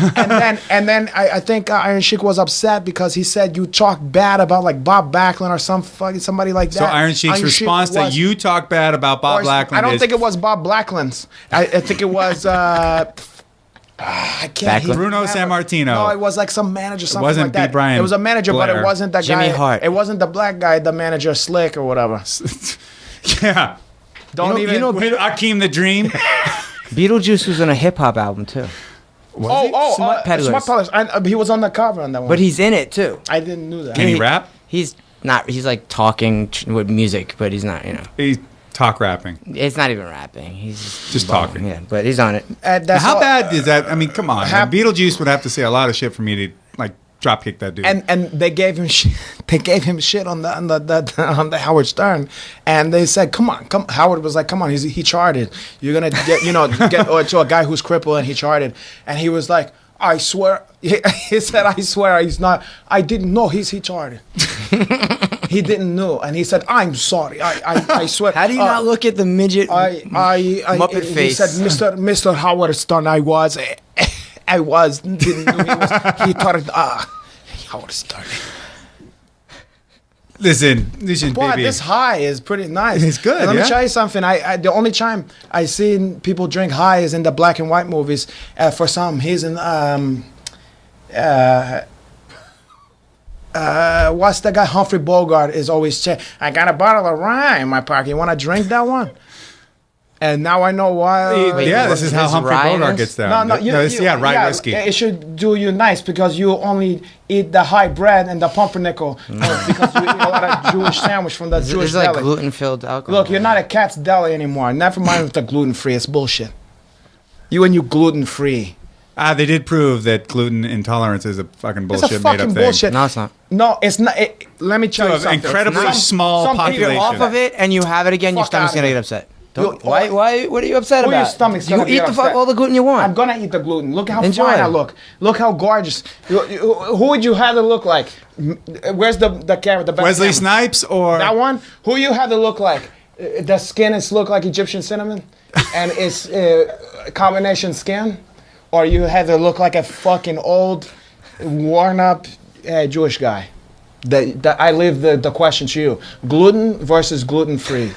And then I think Iron Sheik was upset because he said you talk bad about like Bob Backlund or somebody like that. So Iron Sheik's Sheik response that was- you talk bad about Bob Backlund I don't is think it was Bob Blackland's. I think it was. I can't. Backlund? Bruno remember. Sammartino. No, it was like some manager, something wasn't like that. B. Brian It was a manager, but Blair. it wasn't that Jimmy guy. Hart. It wasn't the black guy, the manager, Slick or whatever. yeah. Don't You know- With Akeem the Dream. Beetlejuice was on a hip hop album too, Smart Peddlers. Smart Peddlers. He was on the cover on that one. but he's in it too. I didn't know that. Can he rap? He's not. He's like talking with music, but he's not. You know, He's talk rapping. it's not even rapping. He's Just talking. Yeah, but he's on it. That's How all- bad is that? I mean, come on. Hap- Beetlejuice would have to say a lot of shit for me to like drop kick that dude. And they gave him shit. They gave him shit on the Howard Stern, and they said, "Come on." Howard was like, "Come on, he charted. You're gonna get or to a guy who's crippled and he charted." And he was like, "I swear." He said, "I swear he's not. I didn't know he charted." He didn't know, and he said, "I'm sorry. I swear." How do you not look at the midget Muppet he face? said, Mr. Howard Stern, I was, didn't know he thought, Howard Stern. Listen, Boy, baby. this high is pretty nice. It's good, And let yeah? me tell you something. I the only time I seen people drink high is in the black and white movies. For some, he's in what's the guy? Humphrey Bogart is always saying, "I got a bottle of rye in my pocket. You want to drink that one?" And now I know why. Wait, yeah, what- this is how this Humphrey Ryan Bogart is? gets down. No, rye whiskey. It should do you nice because you only eat the high bread and the pumpernickel because you eat a lot of Jewish sandwich from the This Jewish is like deli. gluten-filled alcohol. Look, you're not at Cat's Deli anymore. Never mind with the gluten-free. It's bullshit. You gluten-free. They did prove that gluten intolerance is a fucking bullshit It's a made up fucking thing. bullshit. No, it's not. No, it's not. Let me tell To you an something. incredibly Some- small some people- If you're population. off of it and you have it again, your Fuck stomach's outta gonna here. get upset. You- Why? What are you upset Who about? your stomach's you gonna eat get the fuck upset. all the gluten you want. I'm gonna eat the gluten. Look how Enjoy. fine I look. Look how gorgeous. Who would you have to look like? Where's the camera? The best Wesley camera? Snipes or That one? Who you have to look like? The skin is look like Egyptian cinnamon, and it's combination skin, or you have to look like a fucking old, worn up Jewish guy. I leave the question to you: gluten versus gluten free.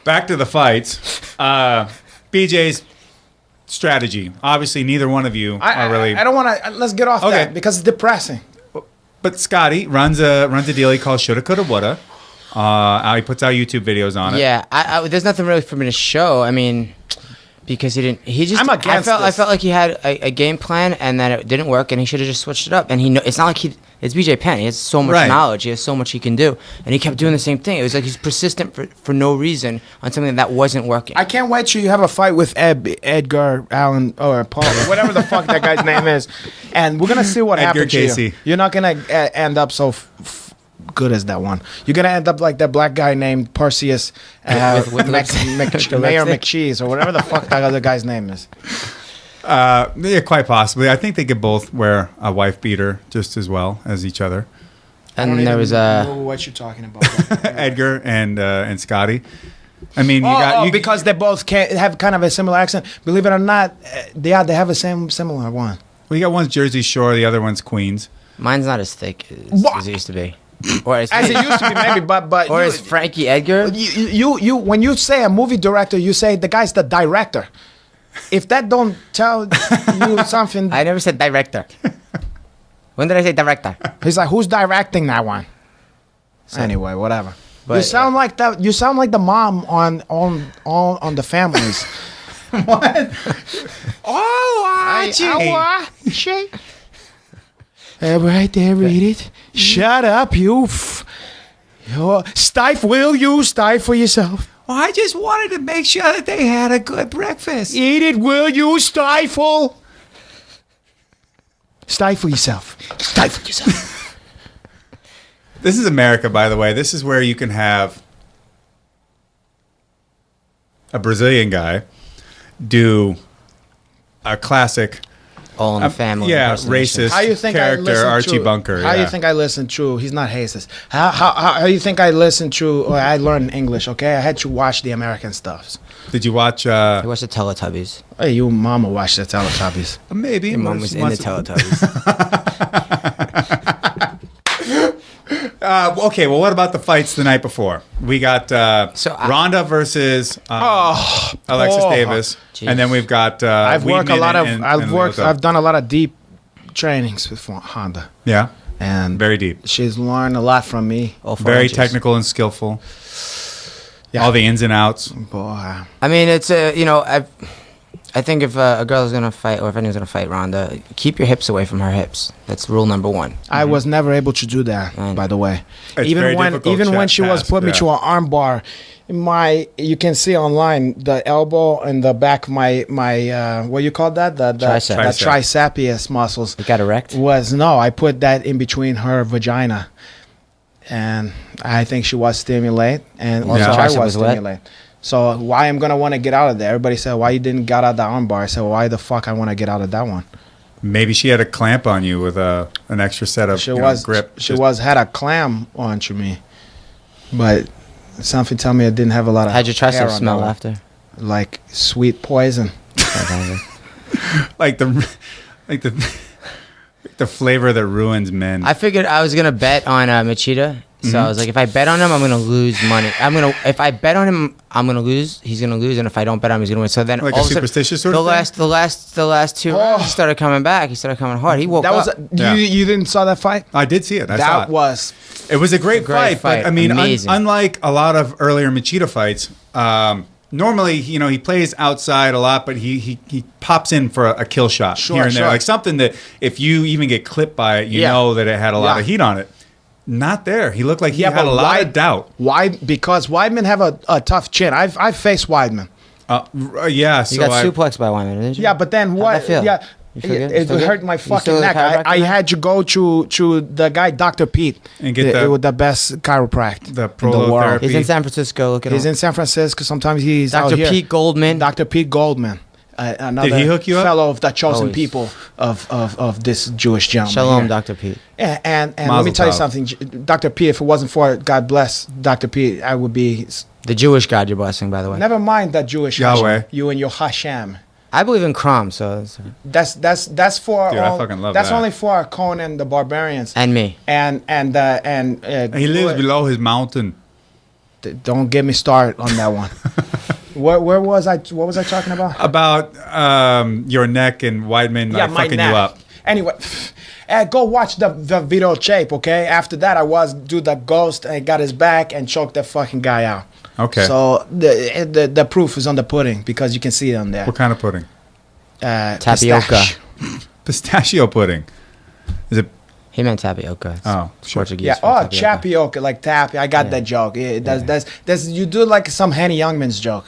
back to the fights. BJ's strategy. Obviously, neither one of you are really. I don't want to. Let's get off Okay. that because it's depressing. But Scotty runs a deal he calls Shoulda Coulda Woulda. He puts out YouTube videos on it. Yeah, I there's nothing really for me to show. I mean, because he didn't. He just. I'm against I this. felt like he had a game plan and that it didn't work, and he should have just switched it up. And it's not like it's BJ Penn. He has so much Right. knowledge. He has so much he can do, and he kept doing the same thing. It was like he's persistent for no reason on something that wasn't working. I can't wait till you have a fight with Edgar Allan or Paul, whatever the fuck that guy's name is, and we're gonna see what Edgar happens to Casey. you. You're not gonna end up so good as that one. You're gonna end up like that black guy named Perseus, With Mayor McCheese or whatever the fuck that other guy's name is. Yeah, quite possibly. I think they could both wear a wife beater just as well as each other. and then there was know what you're talking about. Edgar and Scotty. I mean, you because they both can have kind of a similar accent. Believe it or not, they have a similar one. well, you got one's Jersey Shore, the other one's Queens. mine's not as thick as What? it used to be, or as As it used to be, maybe, but or you- as Frankie Edgar. you when you say a movie director, you say the guy's the director. If that don't tell you something, I never said director. When did I say director? he's like, who's directing that one? Anyway, whatever. But- you sound like that. You sound like the mom on the Families. What? Oh, Archie. Right there, read it. Shut up, you. Will you stifle yourself? Well, I just wanted to make sure that they had a good breakfast. Eat it, will you stifle? Stifle yourself. Stifle yourself. This is America, by the way. This is where you can have a Brazilian guy do a classic, All in the family. yeah, impersonation. racist How you think character, I listen Archie to, Bunker. How yeah. you think I listen to? He's not racist. How you think I listen to? Or I learned English. Okay, I had to watch the American stuff. Did you watch? I watched the Teletubbies. Hey, you mama watched the Teletubbies. Maybe. Your mom was in the Teletubbies. Okay, well, what about the fights the night before? We got Ronda versus Alexis Davis, Jeez. and then we've got I've worked a Weidman lot of. and I've Lyoto. done a lot of deep trainings with Honda, Yeah, and very deep, she's learned a lot from me. All 4 very inches. technical and skillful. Yeah. All the ins and outs. Boy, I mean, it's I think if a girl is gonna fight, or if anyone's gonna fight Ronda, keep your hips away from her hips. That's rule number 1. I was never able to do that. I know. By the way, It's very even difficult when she was task, put me yeah. to an arm bar, you can see online the elbow and the back of my what you call that the Tricep. the triceps muscles You got erect. I put that in between her vagina, and I think she was stimulated, and also Yeah. I Tricep was was wet? stimulated. So why I'm gonna want to get out of there? Everybody said why you didn't get out of the arm bar. I said why the fuck I want to get out of that one. Maybe she had a clamp on you with an extra set of grip. She had a clam onto me, but something tell me it didn't have a lot of. How'd your hair tricep on smell that one. after? Like sweet poison. like the flavor that ruins men. I figured I was gonna bet on Machida, so I was like, if I bet on him, I'm gonna lose money. If I bet on him, I'm gonna lose. He's gonna lose, and if I don't bet on him, he's gonna win. So then, Like all a of sudden, superstitious sort of thing? the last 2 rounds, he started coming back. He started coming hard. He woke That was up. Yeah. you didn't saw that fight. I did see it. I saw That it. was It was a great, great fight, but fight. I mean, Amazing. unlike a lot of earlier Machida fights, Normally, he plays outside a lot, but he pops in for a kill shot here and there, like something that if you even get clipped by it, you know that it had a lot of heat on it. Not there. He looked like he had a lot of doubt. Why? Because Weidman have a tough chin. I've faced Weidman. Yeah, You got suplexed by Weidman, didn't you? Yeah, but then what? How'd that feel? Yeah. You feel good? It Still good? hurt my You fucking still neck. got I chiropractor? had to go to the guy, Dr. Pete, And get with the best chiropractor the in the world. prolotherapy. He's in San Francisco. Look at He's him. in San Francisco. Sometimes he's out Dr. here. Pete Goldman. Dr. Pete Goldman, another Did he hook you up? fellow of the chosen Always. people of this Jewish gentleman. Shalom, here. Dr. Pete. And let Mazel me tell you tov. something, Dr. Pete. If it wasn't for God bless Dr. Pete, I would be. The Jewish God you're blessing, by the way. Never mind that Jewish Yahweh. Hashem, you and your Hashem. I believe in Crom, so That's for Dude, I fucking love that's that. only for Conan the Barbarians and me. and He lives below his mountain. Don't get me started on that one. Where was I? What was I talking about? About your neck and Weidman My fucking neck. you up. Anyway, go watch the video tape, okay? After that, I do the ghost and got his back and choked that fucking guy out. Okay. So the proof is on the pudding because you can see it on there. What kind of pudding? Tapioca. Pistache. Pistachio pudding. Is it? He meant tapioca. It's Oh, sure. Portuguese. Yeah. for Oh, tapioca. tapioca, like tap. I got that joke. Yeah, that's you do like some Henny Youngman's joke.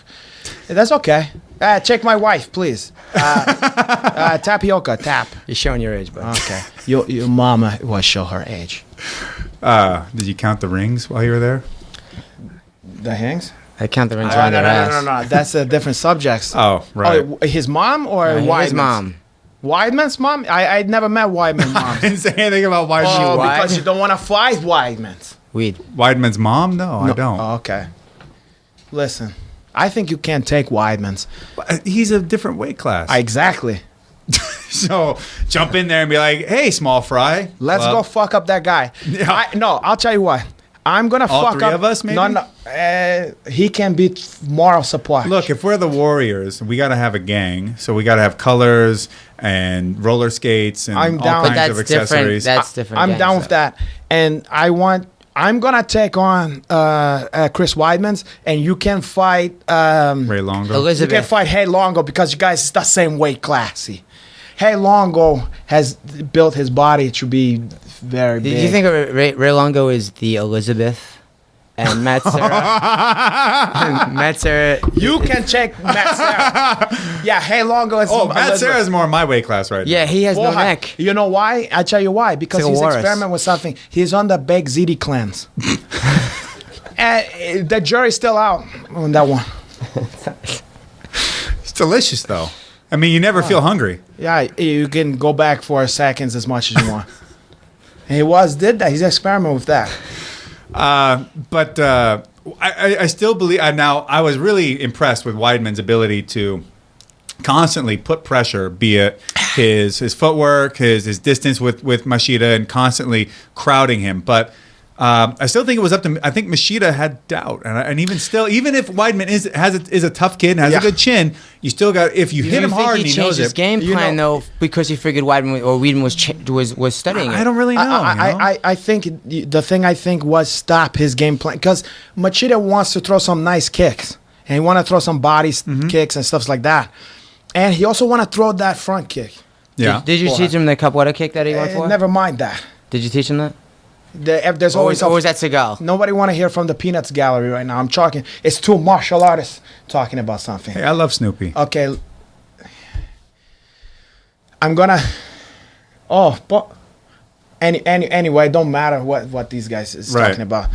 That's okay. Check my wife, please. Tapioca, tap. You're showing your age, bud. Okay. Your mama was show her age. Did you count the rings while you were there? The hangs? I count the rings No, around their ass. no. That's a different subject. Oh, right. Oh, his mom or Weidman's? His mom. Weidman's mom? I never met Weidman's mom. I didn't say anything about Weidman's. Oh, white? because you don't want to fight Weidman's. Weed. Weidman's mom? No, I don't. Oh, okay. Listen, I think you can't take Weidman's. He's a different weight class. Exactly. So jump in there and be like, "Hey, small fry, Let's go fuck up that guy. Yeah. No, I'll tell you what. I'm gonna All fuck three up. of us, maybe? No. He can be moral support. Look, if we're the Warriors, we got to have a gang. So we got to have colors and roller skates and I'm all down. kinds But of that's different. accessories. That's different. I'm gangs, down though. with that, and I'm gonna take on Chris Weidman's, and you can fight. Ray Longo. You Elizabeth. can fight Hey Longo because you guys is the same weight class. See, Hey Longo has built his body to be very big. Did you think Ray Longo is the Elizabeth? And Matt Serra. Matt Serra. you can check Matt Serra? Yeah, Hey Longo is. Oh, Matt Serra's more in my weight class right Yeah, he has no Boy, neck. You know why? I tell you why. Because It's like a he's walrus. experimenting with something. He's on the Big Ziti cleanse. And the jury's still out on that one. now. It's delicious, though. I mean, you never feel hungry. Yeah, you can go back for seconds as much as you want. And he did that. He's experimenting with that. But I still believe. Now, I was really impressed with Weidman's ability to constantly put pressure, be it his footwork, his distance with Machida, and constantly crowding him. But I still think it was up to. I think Machida had doubt, and even still, even if Weidman is a tough kid and has Yeah. a good chin, you still got if you hit him hard and he he changed knows his it. game You plan know- though because he figured Weidman was studying it. I don't really know. I think the thing I think was stop his game plan because Machida wants to throw some nice kicks and he want to throw some body kicks and stuff like that, and he also want to throw that front kick. Yeah. Did you Boy. teach him the capoeira kick that he went for? Never mind that. Did you teach him that? There's Or always was that Seagal? nobody want to hear from the Peanuts gallery right now. I'm talking. It's two martial artists talking about something. Hey, I love Snoopy. Okay. I'm gonna. Oh, but anyway, it don't matter what these guys is Right. talking about.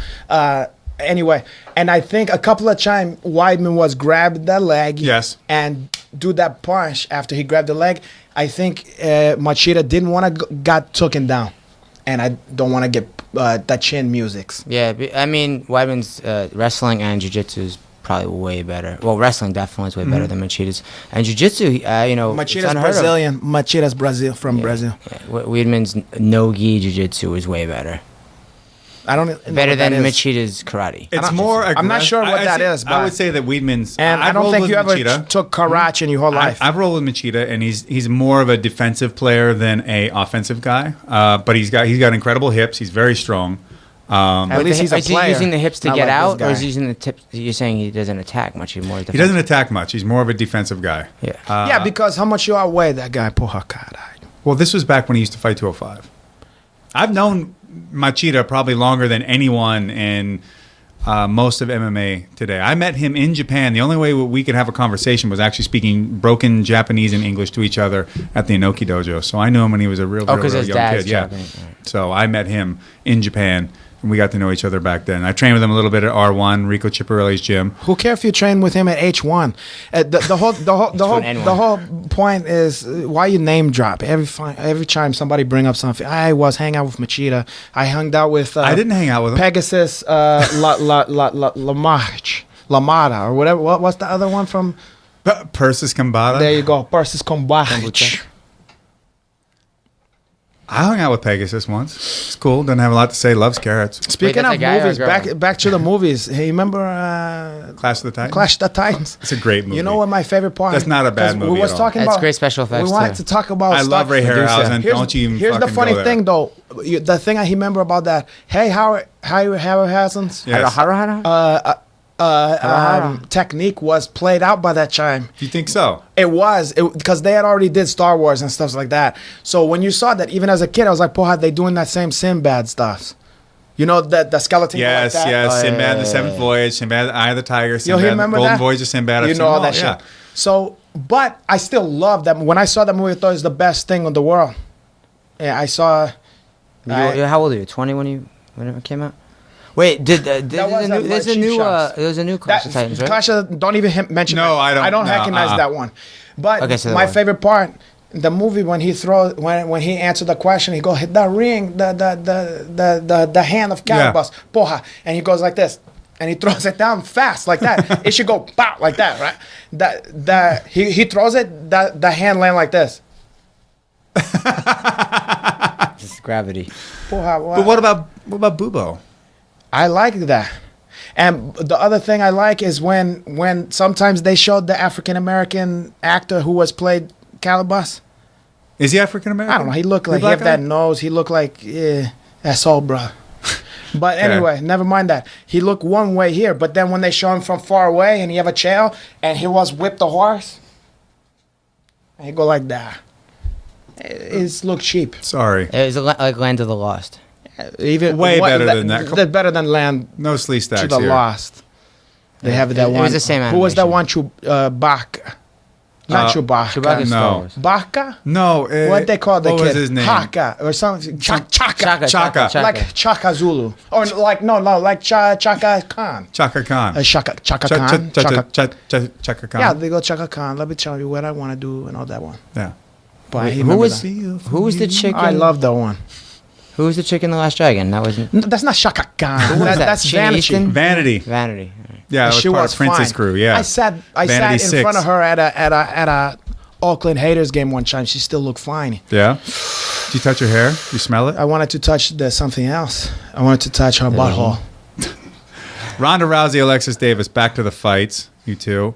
Anyway, and I think a couple of times Weidman was grabbed that leg. Yes. And do that punch after he grabbed the leg. I think Machida didn't want to got taken down, and I don't want to get that chin musics. Yeah, I mean Weidman's wrestling and jiu-jitsu is probably way better. Well, wrestling definitely is way better than Machida's. And jiu-jitsu, you know, it's Machida's unheard of. Brazilian. Machida's Brazil Brazil. Yeah, Weidman's no-gi jiu-jitsu is way better. I don't know Better what that than is. Machida's karate. It's more. I'm not sure what that is, I but- would say that Weidman's. And I I've don't rolled think with you ever Machida. took karate in your whole life. I've rolled with Machida, and he's more of a defensive player than a offensive guy. But he's got incredible hips. He's very strong. At least he's a is player. he using the hips to not get like out, this or is guy. he using the tips? You're saying he doesn't attack much. He's more. He doesn't attack much. He's more of a defensive guy. Yeah. Yeah, because how much you outweigh that guy? Porra, caralho. Well, this was back when he used to fight 205. I've known Machida probably longer than anyone in most of MMA today. I met him in Japan. The only way we could have a conversation was actually speaking broken Japanese and English to each other at the Inoki Dojo. So I knew him when he was a real young his dad's kid. Yeah. Japanese. Right. So I met him in Japan, and we got to know each other back then. I trained with him a little bit at R1, Rico Ciparelli's gym. Who cares if you train with him at H1? The whole point is why you name drop every time somebody bring up something. I was hanging out with Machida. I hung out with. I didn't hang out with him. Pegasus Lamada or whatever. What's the other one from? Persis Kambata. There you go, Persis Kombucha. I hung out with Pegasus once. It's cool. Doesn't have a lot to say. Loves carrots. Speaking that's of a guy or a movies, girl? back to the movies. Hey, remember Clash of the Titans. Clash of the Titans? It's a great movie. You know what my favorite part? That's not a bad 'cause movie We was at all. talking That's about great special effects, We wanted too. to talk about. I love Ray Harryhausen. Don't you even Here's the fucking funny go there. thing, though. The thing I remember about that. Hey, Harryhausen's Yes. technique was played out by that time. You think so? It was because they had already did Star Wars and stuff like that. So when you saw that, even as a kid, I was like, "Porra, they doing that same Sinbad stuff." You know that the skeleton. Yes, like that? yes. Sinbad, The Seventh Voyage, Sinbad, Eye of the Tiger, Sinbad, remember Golden that? Voyage of Sinbad. I've You seen know all them that yeah. shit. So, but I still love that. When I saw that movie, I thought it was the best thing in the world. Yeah, I saw. How old are you? 20 when it came out? Wait, there's a new Clash of Titans, right? Clash of, don't even mention. No, that. I don't- I don't no, recognize that one. But Okay, so my the one. favorite part, the movie when he throws when he answered the question, he go hit the ring, the hand of Calibus, porra, and he goes like this. And he throws it down fast like that. It should go pow like that, right? He throws it, the hand land like this. It's gravity. Porra, But what about Bubo? I like that. And the other thing I like is when sometimes they showed the African American actor who was played Calibus. Is he African American? I don't know. He looked like he black had that guy? nose. He looked like that's all, bruh. But anyway, never mind that. He looked one way here, but then when they show him from far away and he have a chair and he was whip the horse, and he go like that. It look cheap. Sorry. It was like Land of the Lost. Even Way better than that. That's better than Land No sleeve stacks to the here. Lost. They have that It one. was the same Who was that animation. one? Chewbacca. Not Chewbacca. Chewbacca's no. Star Wars. Baka? No. What they call the what kid? was his name? Haka or something. Chaka. Chaka. Like Chaka Zulu. Or like, no, like Chaka Khan. Chaka Khan. Chaka Khan. Chaka Khan. Yeah, they go Chaka Khan. Let me tell you what I want to do and all that one. Yeah. But Who was the chick? I love that one. Who was the chick in The Last Dragon? That wasn't. No, that's not Shaka Khan. Who was that? That's Sheena Vanity. Easton? Vanity. Vanity. Yeah, it was She part was of Prince's fine. crew. Yeah. I sat Vanity in 6. front of her at a Oakland Haters game one time. She still looked fine. Yeah. Did you touch her hair? You smell it? I wanted to touch something else. I wanted to touch her butthole. Ronda Rousey, Alexis Davis, back to the fights. You two.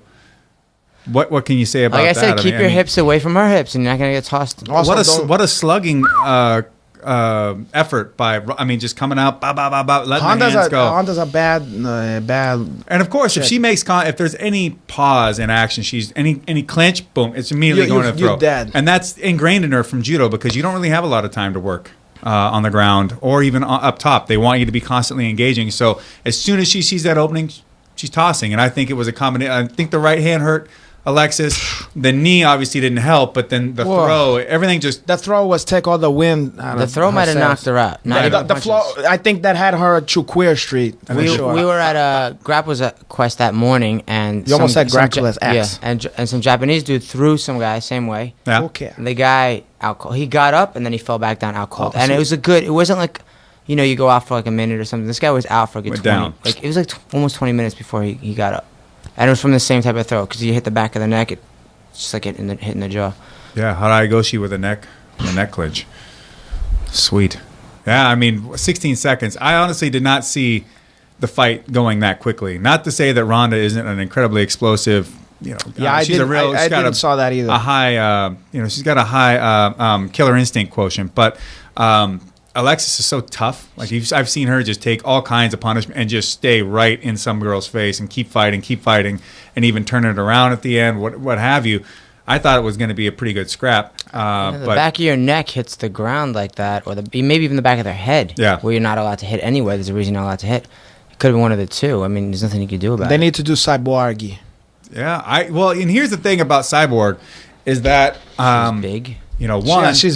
What can you say about Like I that? said, keep your hips away from her hips, and you're not gonna get tossed. Also, What a slugging effort by. I mean, just coming out, ba ba ba ba, letting the hands go. Honda's a bad. And of course, if she makes if there's any pause in action, she's any clinch, boom, it's immediately going to throw. You're dead. And that's ingrained in her from judo because you don't really have a lot of time to work on the ground or even up top. They want you to be constantly engaging. So as soon as she sees that opening, she's tossing. And I think it was a combination. I think the right hand hurt Alexis. The knee obviously didn't help, but then the throw, everything just. The throw was take all the wind. The throw might have knocked her out. Not even The flow. I think that had her to Queer Street. We were at a Grapples Quest that morning, and You almost said Grapples X. Yeah, and some Japanese dude threw some guy same way. Yeah. Okay. And the guy out cold. He got up and then he fell back down out cold. Oh, And so- it was it wasn't like, you go out for like a minute or something. This guy was out for like a Went 20. down. Like it was like almost 20 minutes before he got up. And it was from the same type of throw because you hit the back of the neck. It's just like hitting the jaw. Yeah, Haraigoshi with a neck clinch. Sweet. Yeah, I mean, 16 seconds. I honestly did not see the fight going that quickly. Not to say that Ronda isn't an incredibly explosive, Yeah, she's a real. I didn't saw that either. A high, she's got a high killer instinct quotient. But Alexis is so tough. Like I've seen her just take all kinds of punishment and just stay right in some girl's face and keep fighting, and even turn it around at the end, what have you. I thought it was going to be a pretty good scrap. The But back of your neck hits the ground like that, or maybe even the back of their head, where you're not allowed to hit anyway. There's a reason you're not allowed to hit. It could have been one of the two. I mean, there's nothing you can do about it. They need to do cyborgy. yeah, and here's the thing about Cyborg is that She's big. you know, one, She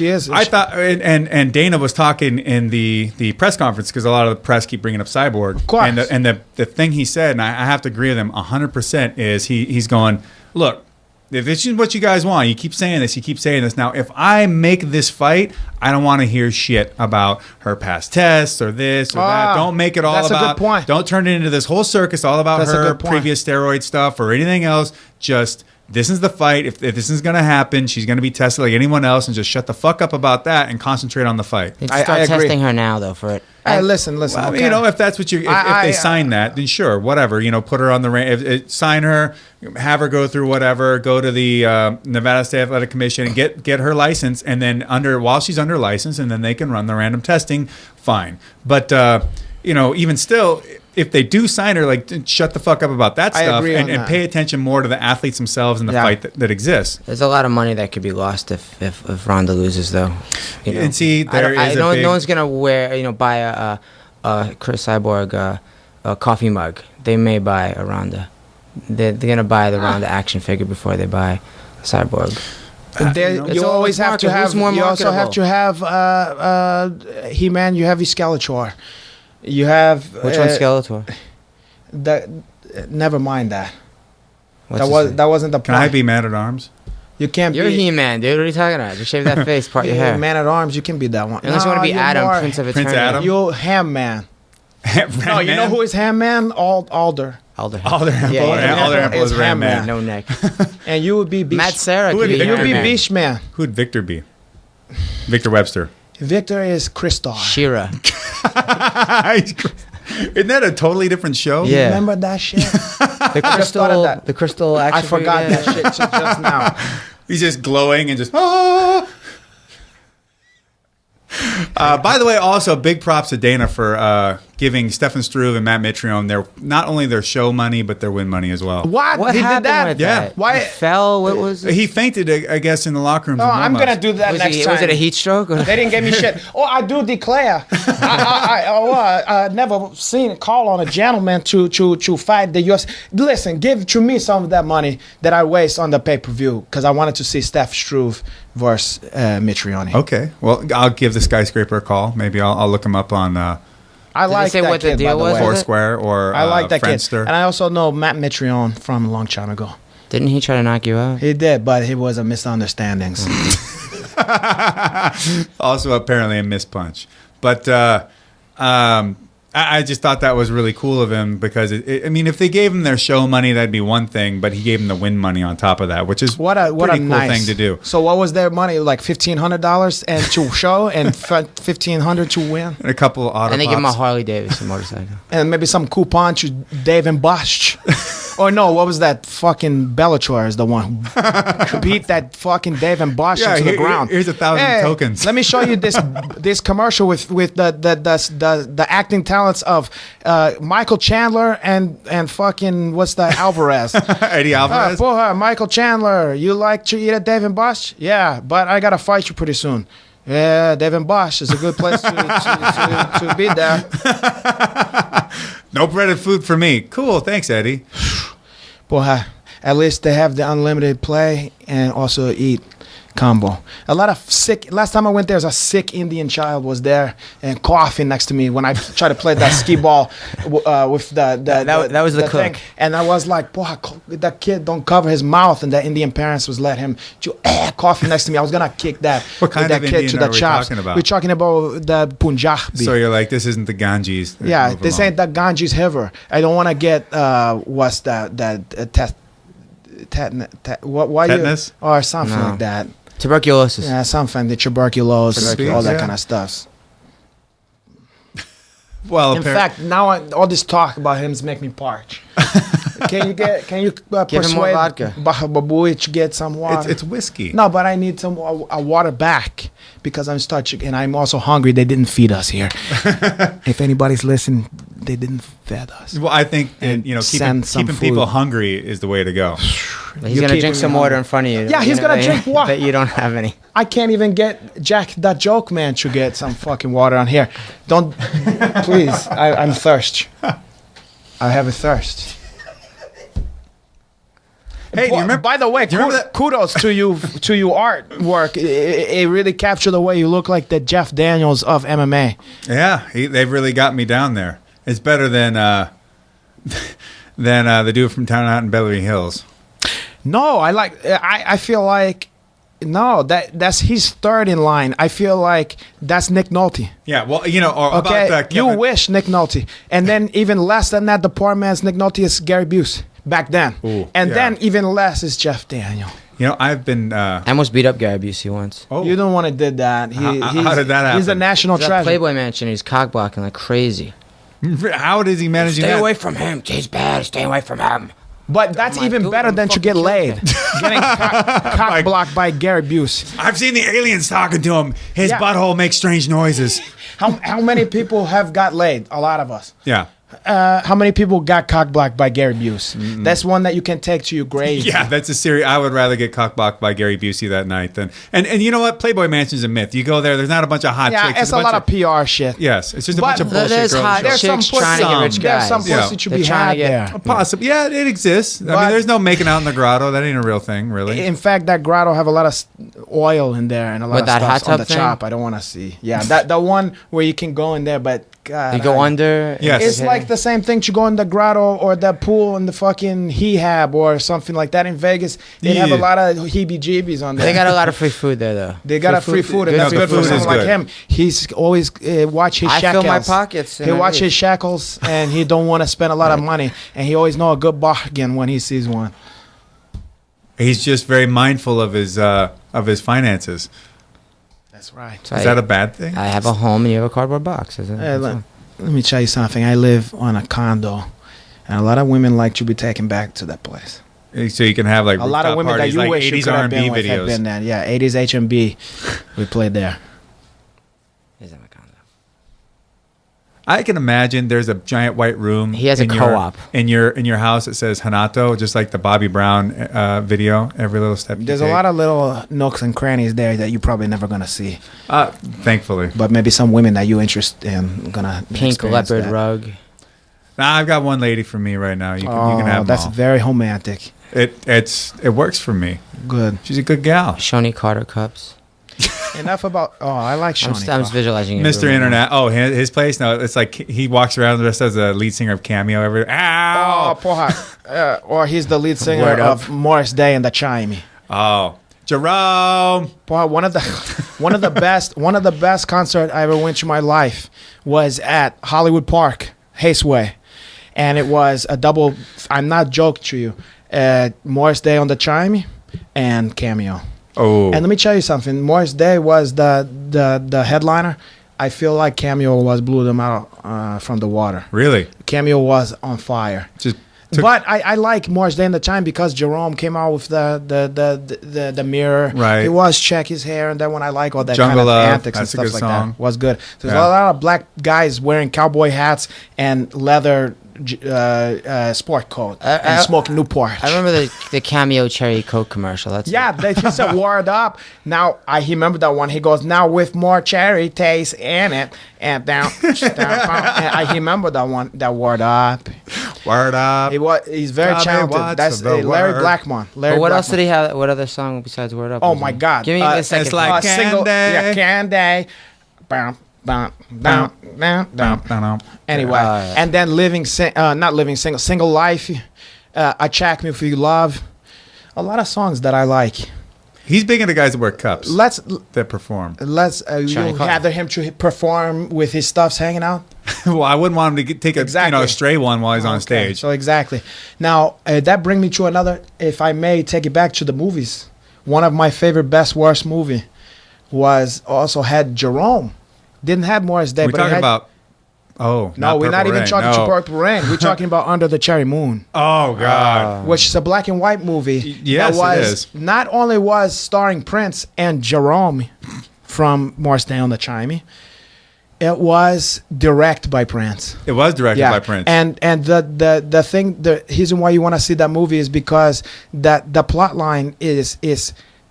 is. I thought, and Dana was talking in the press conference because a lot of the press keep bringing up Cyborg. Of course. And the thing he said, and I have to agree with him 100%, is he's going, look, if this is what you guys want, you keep saying this. Now, if I make this fight, I don't want to hear shit about her past tests or this or that. Don't make it all that's about. a good point. Don't turn it into this whole circus all about That's a her good point. previous steroid stuff or anything else. Just this is the fight. If this is going to happen, she's going to be tested like anyone else, and just shut the fuck up about that and concentrate on the fight. They I start agree. testing her now, though, for it. Hey, listen. Well, Okay. you know, if that's what if they sign that, then sure, whatever. You know, put her on the sign her, have her go through whatever, go to the Nevada State Athletic Commission and get her license, and then while she's under license, and then they can run the random testing. Fine, but you know, even still, if they do sign her, like shut the fuck up about that I stuff agree on and that. pay attention more to the athletes themselves and the fight that exists. There's a lot of money that could be lost if Ronda loses, though. You know? And see, no one's gonna buy a Chris Cyborg a coffee mug. They may buy a Ronda. They're gonna buy the Ronda action figure before they buy a Cyborg. You always have to have. More You also have to have He-Man. You have Skeletor. You have Which one's Skeletor? Never mind that. What's That wasn't the point. Can I be Man at Arms? You can't You're be He-Man, dude. What are you talking about? Just shave that face, part your hair. Man at Arms. You can be that one. Unless you want to be you're Adam, more- Prince of Prince Eternity. Adam? You Ham Man. No, you know who is Ham Man? Alder. Alder Ample is Ram Man. No neck. And you would be Beach. Matt Sarah Who could would be You'd be Iron Man. Beach Man. Who'd Victor be? Victor Webster. Victor is Crystal. Shira. Isn't that a totally different show? Yeah. Remember that shit? The just thought of crystal. that. The crystal action I forgot figure, that shit just now. He's just glowing and just. Ah! By the way, also big props to Dana for giving Stefan Struve and Matt Mitrione not only their show money but their win money as well. What? What He happened did that? with Yeah. that? Why- He fell? What was it? He fainted, I guess, in the locker rooms. Oh, in I'm warm-ups. gonna do that Was next time. it a heat stroke? Or? They didn't give me shit. Oh, I do declare. I never seen a call on a gentleman to fight the US. Listen, give to me some of that money that I waste on the pay-per-view because I wanted to see Steph Struve versus Mitrione. Okay, well, I'll give the Skyscraper a call. Maybe I'll look him up on I like say that what the kid, deal by was? way. Foursquare or I like that kid. Friendster. And I also know Matt Mitrione from a long time ago. Didn't he try to knock you out? He did, but it was a misunderstandings. Also, apparently a missed punch. But I just thought that was really cool of him because, I mean, if they gave him their show money, that'd be one thing. But he gave him the win money on top of that, which is What a pretty cool nice thing to do. So what was their money? Like $1,500 and to show and $1,500 to win, And a couple of auto And they give him a pops. Harley Davidson motorcycle. and maybe some coupon to Dave and Bosch. Or no, what was that? Fucking Bellator is the one who beat that fucking Dave and Bosch Yeah, into the ground. here's 1,000 tokens. Let me show you this commercial with the acting talents of Michael Chandler and fucking what's that Alvarez. Eddie Alvarez. Porra, Michael Chandler, you like to eat at Dave and Bosch? Yeah, but I gotta fight you pretty soon. Yeah, Dave and Bosch is a good place to be there. No breaded food for me. Cool, thanks, Eddie. Porra, at least they have the unlimited play and also eat combo. A lot of sick. Last time I went there, a sick Indian child was there and coughing next to me when I tried to play that skee ball with That was the cook. And I was like, "Boy, that kid don't cover his mouth." And the Indian parents was let him coughing next to me. I was gonna kick that What kind that of kid Indian to the are we chops. talking about? We're talking about the Punjabi. So you're like, this isn't the Ganges. Yeah, Move this along. ain't the Ganges River. I don't want to get what's that test. Why Tetanus? you or something No. like that. Tuberculosis. Yeah, something, the tuberculosis, all that Yeah. kind of stuff. Well, In fact, now all this talk about him is making me parch. Can you Give him more persuade vodka. Babuy to get some water? It's whiskey. No, but I need some a water back because I'm starting and I'm also hungry. They didn't feed us here. If anybody's listening, they didn't feed us. Well, I think And keeping send some people food. hungry is the way to go. He's You're gonna keeping drink me some water hungry. in front of you. Yeah, he's gonna drink water. That you don't have any. I can't even get Jack that joke man to get some fucking water on here. Don't please. I'm thirsty. I have a thirst. Hey, do you remember? By the way, do you remember that? kudos to you to your artwork. It really captured the way you look like the Jeff Daniels of MMA. Yeah, they've really got me down there. It's better than the dude from Town Out in Beverly Hills. No, I feel like no, that's his third in line. I feel like that's Nick Nolte. Yeah, well, or Okay, about you Kevin. wish Nick Nolte, and then even less than that, the poor man's Nick Nolte is Gary Busey back then, Ooh, and yeah. then even less is Jeff Daniel. I've been. I almost beat up Gary Busey once. Oh, You don't want to did that. How did that He's a happen? national He's at treasure. Playboy Mansion. He's cockblocking like crazy. how is he managing Stay that? away from him. He's bad. Stay away from him. But that's my even God, better I'm than to fucking get killing laid. him. Getting cock blocked by Gary Busey. I've seen the aliens talking to him. His Yeah. butthole makes strange noises. How many people have got laid? A lot of us. Yeah. How many people got cock blocked by Gary Busey? That's one that you can take to your grave. Yeah, that's a serious. I would rather get cockblocked by Gary Busey that night than. And you know what? Playboy Mansion's a myth. You go there. There's not a bunch of hot Yeah, chicks. it's there's a lot of bunch PR shit. Yes, it's just a But bunch of bullshit There's girls. hot show. There's some chicks pussy- trying to get rich There's guys. some Yeah. pussy to They're be trying had to get- there. Possibly, yeah, it exists. I But- mean, there's no making out in the grotto. That ain't a real thing, really. In fact, that grotto have a lot of oil in there and a lot With of that stuff hot on tub the thing? chop. I don't want to see. Yeah, that the one where you can go in there, but God, You go under. Yes. It's like the same thing to go in the grotto or the pool in the fucking Hehab or something like that in Vegas. They have a Yeah. lot of heebie-jeebies on there. They got a lot of free food there, though. They got a free food, and good that's food. good for Food is someone like good. him. He's always watch his I shackles. fill my pockets. He watch his shackles, and he don't want to spend a lot of money, and he always know a good bargain when he sees one. He's just very mindful of his finances. That's right. So Is that a bad thing? I have a home and you have a cardboard box. That's Let all. me tell you something. I live on a condo, and a lot of women like to be taken back to that place. So you can have like A lot of rooftop women that parties, you like wish you 80s could have R&B been with have videos. been there. Yeah, 80s H&B. We played there. He's in my condo. I can imagine there's a giant white room. He has a in co-op. in your house. It says Renato, just like the Bobby Brown video. Every little step. There's a lot of little nooks and crannies there that you're probably never gonna see. Thankfully, But maybe some women that you interest in gonna Pink experience leopard that. rug. nah, I've got one lady for me right now. You can have them that's all. very romantic. It works for me. Good. She's a good gal. Shoni Carter cups. Enough about. Oh, I like I'm, Shawnee. I'm just visualizing it. Mr. Internet. Oh, his place. No, it's like he walks around just as a lead singer of Cameo. Oh, Ow! porra. Or he's the lead singer Word up. of Morris Day and the Chimey. Oh, Jerome. Porra, one of the best concert I ever went to in my life was at Hollywood Park, Hastway, and it was a double. I'm not joking to you. Morris Day on the Chimey and Cameo. Oh, And let me tell you something. Morris Day was the headliner. I feel like Cameo blew them out from the water. really? Cameo was on fire. Just But I like Morris Day in the time because Jerome came out with the mirror. Right. He was check his hair, and then when I like all that Jungle kind of Love, antics and that's a stuff good like song. that, was good. There's Yeah. a lot of black guys wearing cowboy hats and leather sport coat and smoking Newport. I remember the Cameo Cherry Coke commercial. That's Yeah, they just said word up. Now I remember that one. He goes now with more cherry taste in it, and down. And I remember that one. That word up. word up. He's very Tell me talented. what's That's the Larry word. Blackmon. Larry But what else Blackmon. did he have? What other song besides Word Up? Oh was my there? God. Give me a second. it's like Single, Candy. yeah, Candy. Bam, bam, down, down, down. Anyway, Yeah. and then not living single, single life. Attack Me If You Love. A lot of songs that I like. He's big into guys that wear cups Let's that perform. Johnny you Carter. gather him to perform with his stuffs hanging out. Well, I wouldn't want him to take a Exactly. stray one while he's on Okay, stage. So exactly. Now that brings me to another. If I may take it back to the movies, one of my favorite best worst movie was also had Jerome. Didn't have Morris Day, We're but it talking had about Oh, No, we're not Purple even Rain. talking No. to Purple Rain. We're talking about Under the Cherry Moon, Oh God. which is a black and white movie. Yes, that was, it is. Not only was starring Prince and Jerome from More Stay on the Chimey, it was directed by Prince. It was directed by Prince. And the thing, the reason why you want to see that movie is because that the plot line is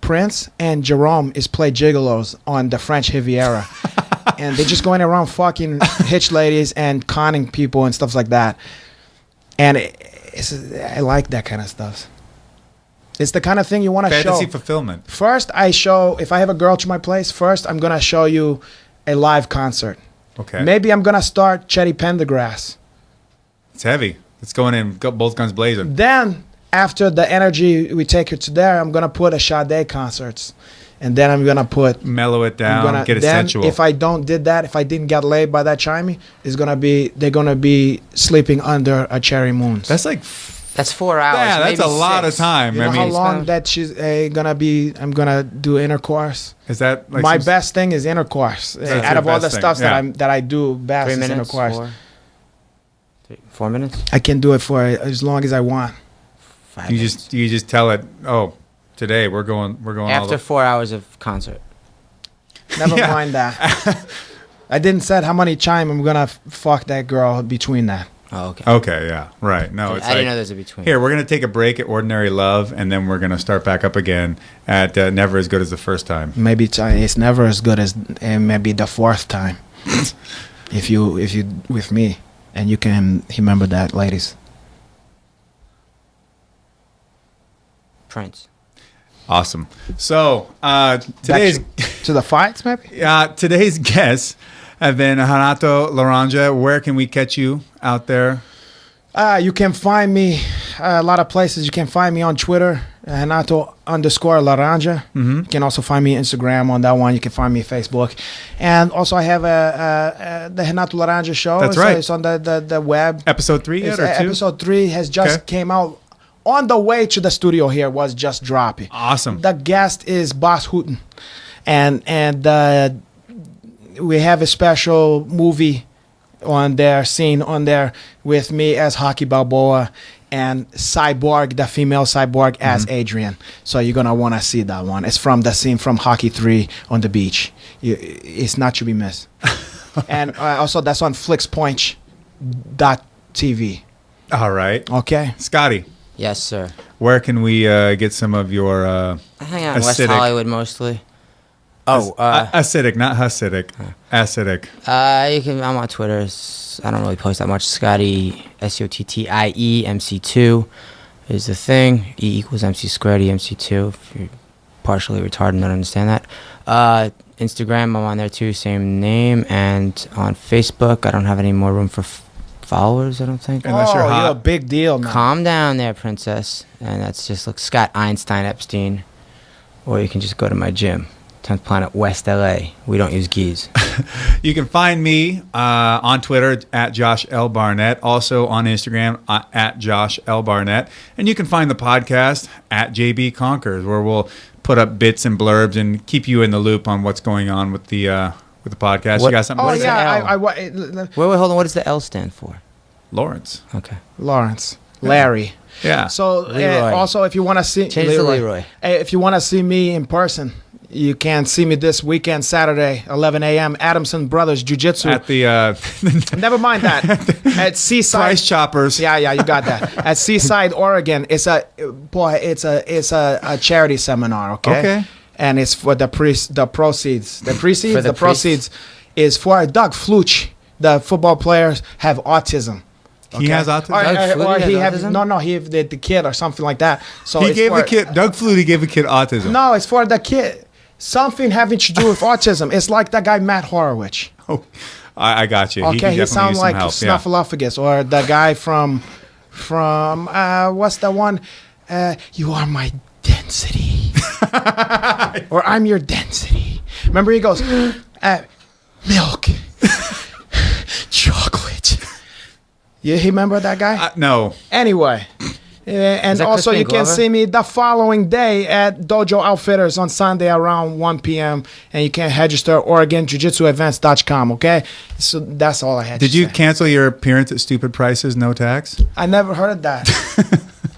Prince and Jerome is play gigolos on the French Riviera. And they're just going around fucking hitch ladies and conning people and stuff like that. And I like that kind of stuff. It's the kind of thing you want to show. Fantasy fulfillment. First, if I have a girl to my place, first I'm going to show you a live concert. Okay. Maybe I'm going to start Chetty Pendergrass. It's heavy. It's going in both guns blazing. Then, after the energy we take her to there, I'm going to put a Sade concerts. And then I'm going to put... Mellow it down, get it then sensual. if I didn't get laid by that chimey, they're going to be sleeping under a cherry moon. That's 4 hours. Yeah, that's maybe a lot of 6. time. You know I how mean, long that she's gonna be? I'm gonna do intercourse. is that like My some- best thing is intercourse. That's Out your of all the best thing, stuff yeah. that I do best 3 is minutes. intercourse. 4 minutes. I can do it for as long as I want. 5 You minutes. just tell it. Oh, today we're going. all After the, 4 hours of concert. Never Yeah. mind that. I didn't said how many time I'm gonna fuck that girl between that. Oh, okay. Okay, yeah, right. No, I it's didn't like, know there's a between. here we're gonna take a break at Ordinary Love, and then we're gonna start back up again at Never as Good as the First Time. Maybe it's never as good as maybe the fourth time. if you with me, and you can remember that, ladies. Prince. Awesome. So today's To the fights, maybe. today's guests have been Renato Laranja. Where can we catch you out there? You can find me a lot of places. You can find me on Twitter, Renato_Laranja. Mm-hmm. You can also find me Instagram on that one. You can find me Facebook. And also I have the Renato Laranja show. That's right. It's on the web. Episode 3 yet It's, or 2? episode 3 has just Okay. came out. On the way to the studio here was just dropping. Awesome. The guest is Boss Hooten. And we have a special movie on there, scene on there with me as Hockey Balboa and Cyborg, the female Cyborg, as Adrian. So you're going to want to see that one. It's from the scene from Hockey 3 on the beach. It's not to be missed. And also that's on flixpoint.tv. All right, Okay? Scotty. Yes, sir. Where can we get some of your I hang out in West acidic- Hollywood mostly. Oh, acidic, not Hasidic, acidic. you can. I'm on Twitter. I don't really post that much. Scotty SOTTIE MC2 is the thing. E equals MC squared EMC2. If you're partially retarded and don't understand that. Instagram, I'm on there too. Same name. And on Facebook, I don't have any more room for followers. I don't think. Unless you're hot. You're a big deal, man. Calm down there, princess. And that's just like Scott Einstein Epstein. Or you can just go to my gym. 10th Planet West LA. We don't use geese. You can find me on Twitter at Josh L. Barnett, also on Instagram at Josh L. Barnett. And you can find the podcast at JB Conquers, where we'll put up bits and blurbs and keep you in the loop on what's going on with the podcast. What- You got something Oh, to say? yeah. L? Wait, Wait, hold on. What does the L stand for? Lawrence. Okay. Lawrence. Larry. Yeah. So Leroy. also, if you want to see Change to Leroy. If you want to see me in person, you can see me this weekend, Saturday, 11 a.m. Adamson Brothers Jiu-Jitsu. At the Never mind that. At Seaside. Price Choppers. Yeah, you got that. At Seaside, Oregon. It's a charity seminar. Okay. Okay. And it's for the proceeds. The proceeds. For the proceeds is for Doug Fluch. The football players have autism. He has autism? Doug Flutie has he have autism? He the kid or something like that. So He it's gave for, the kid, Doug Flutie gave a kid autism. No, it's for the kid. Something having to do with autism. It's like that guy Matt Horowitz. Oh, I got you. Okay, he he sounds like help. Yeah. Snuffleupagus, or the guy from what's the one? You are my density, or I'm your density. Remember, he goes, milk, chocolate. You remember that guy? No. Anyway, And that also, Crispin you can Glover? see me the following day at Dojo Outfitters on Sunday around 1 p.m. And you can register OregonJujitsuEvents.com, okay? So that's all I had Did to you say. cancel your appearance at Stupid Prices, no tax? I never heard of that.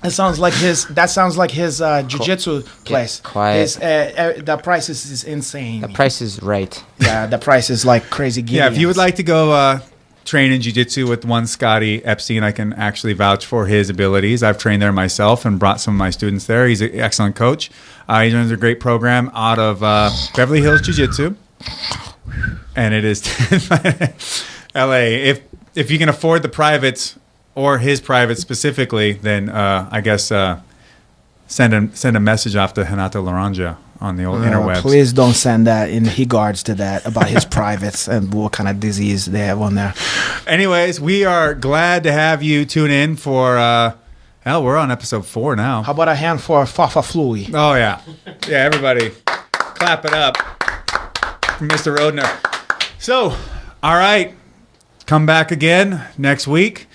That sounds like his jiu-jitsu place. quiet. His, the price is insane. The price is right. Yeah, the price is like crazy. Yeah, if you would Gideons. like to go train in jiu-jitsu with one Scotty Epstein, I can actually vouch for his abilities. I've trained there myself and brought some of my students there. He's an excellent coach. He runs a great program out of Beverly Hills Jiu-Jitsu. And it is LA. If you can afford the privates or his private specifically, then I guess send a message off to Renato Laranja on the old interwebs. Please don't send that in regards to that about his privates and what kind of disease they have on there. Anyways, we are glad to have you tune in for, we're on episode 4 now. How about a hand for Fafa Flui? Oh, yeah. Yeah, everybody clap it up for Mr. Rodner. So, all right. Come back again next week.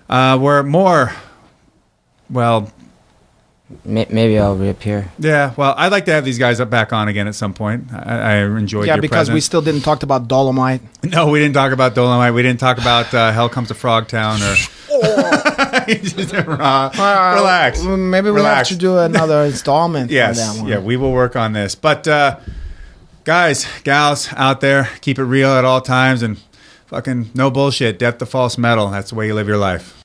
We're more, well... Maybe I'll reappear. Yeah, well, I'd like to have these guys back on again at some point. I enjoyed Yeah, your because we presence. still didn't talk about Dolomite. No, we didn't talk about Dolomite. We didn't talk about Hell Comes to Frogtown or... Relax. Maybe we Relax. have to do another installment Yes, on that one. yeah, we will work on this. But guys, gals out there, keep it real at all times and fucking no bullshit. Death to false metal. That's the way you live your life.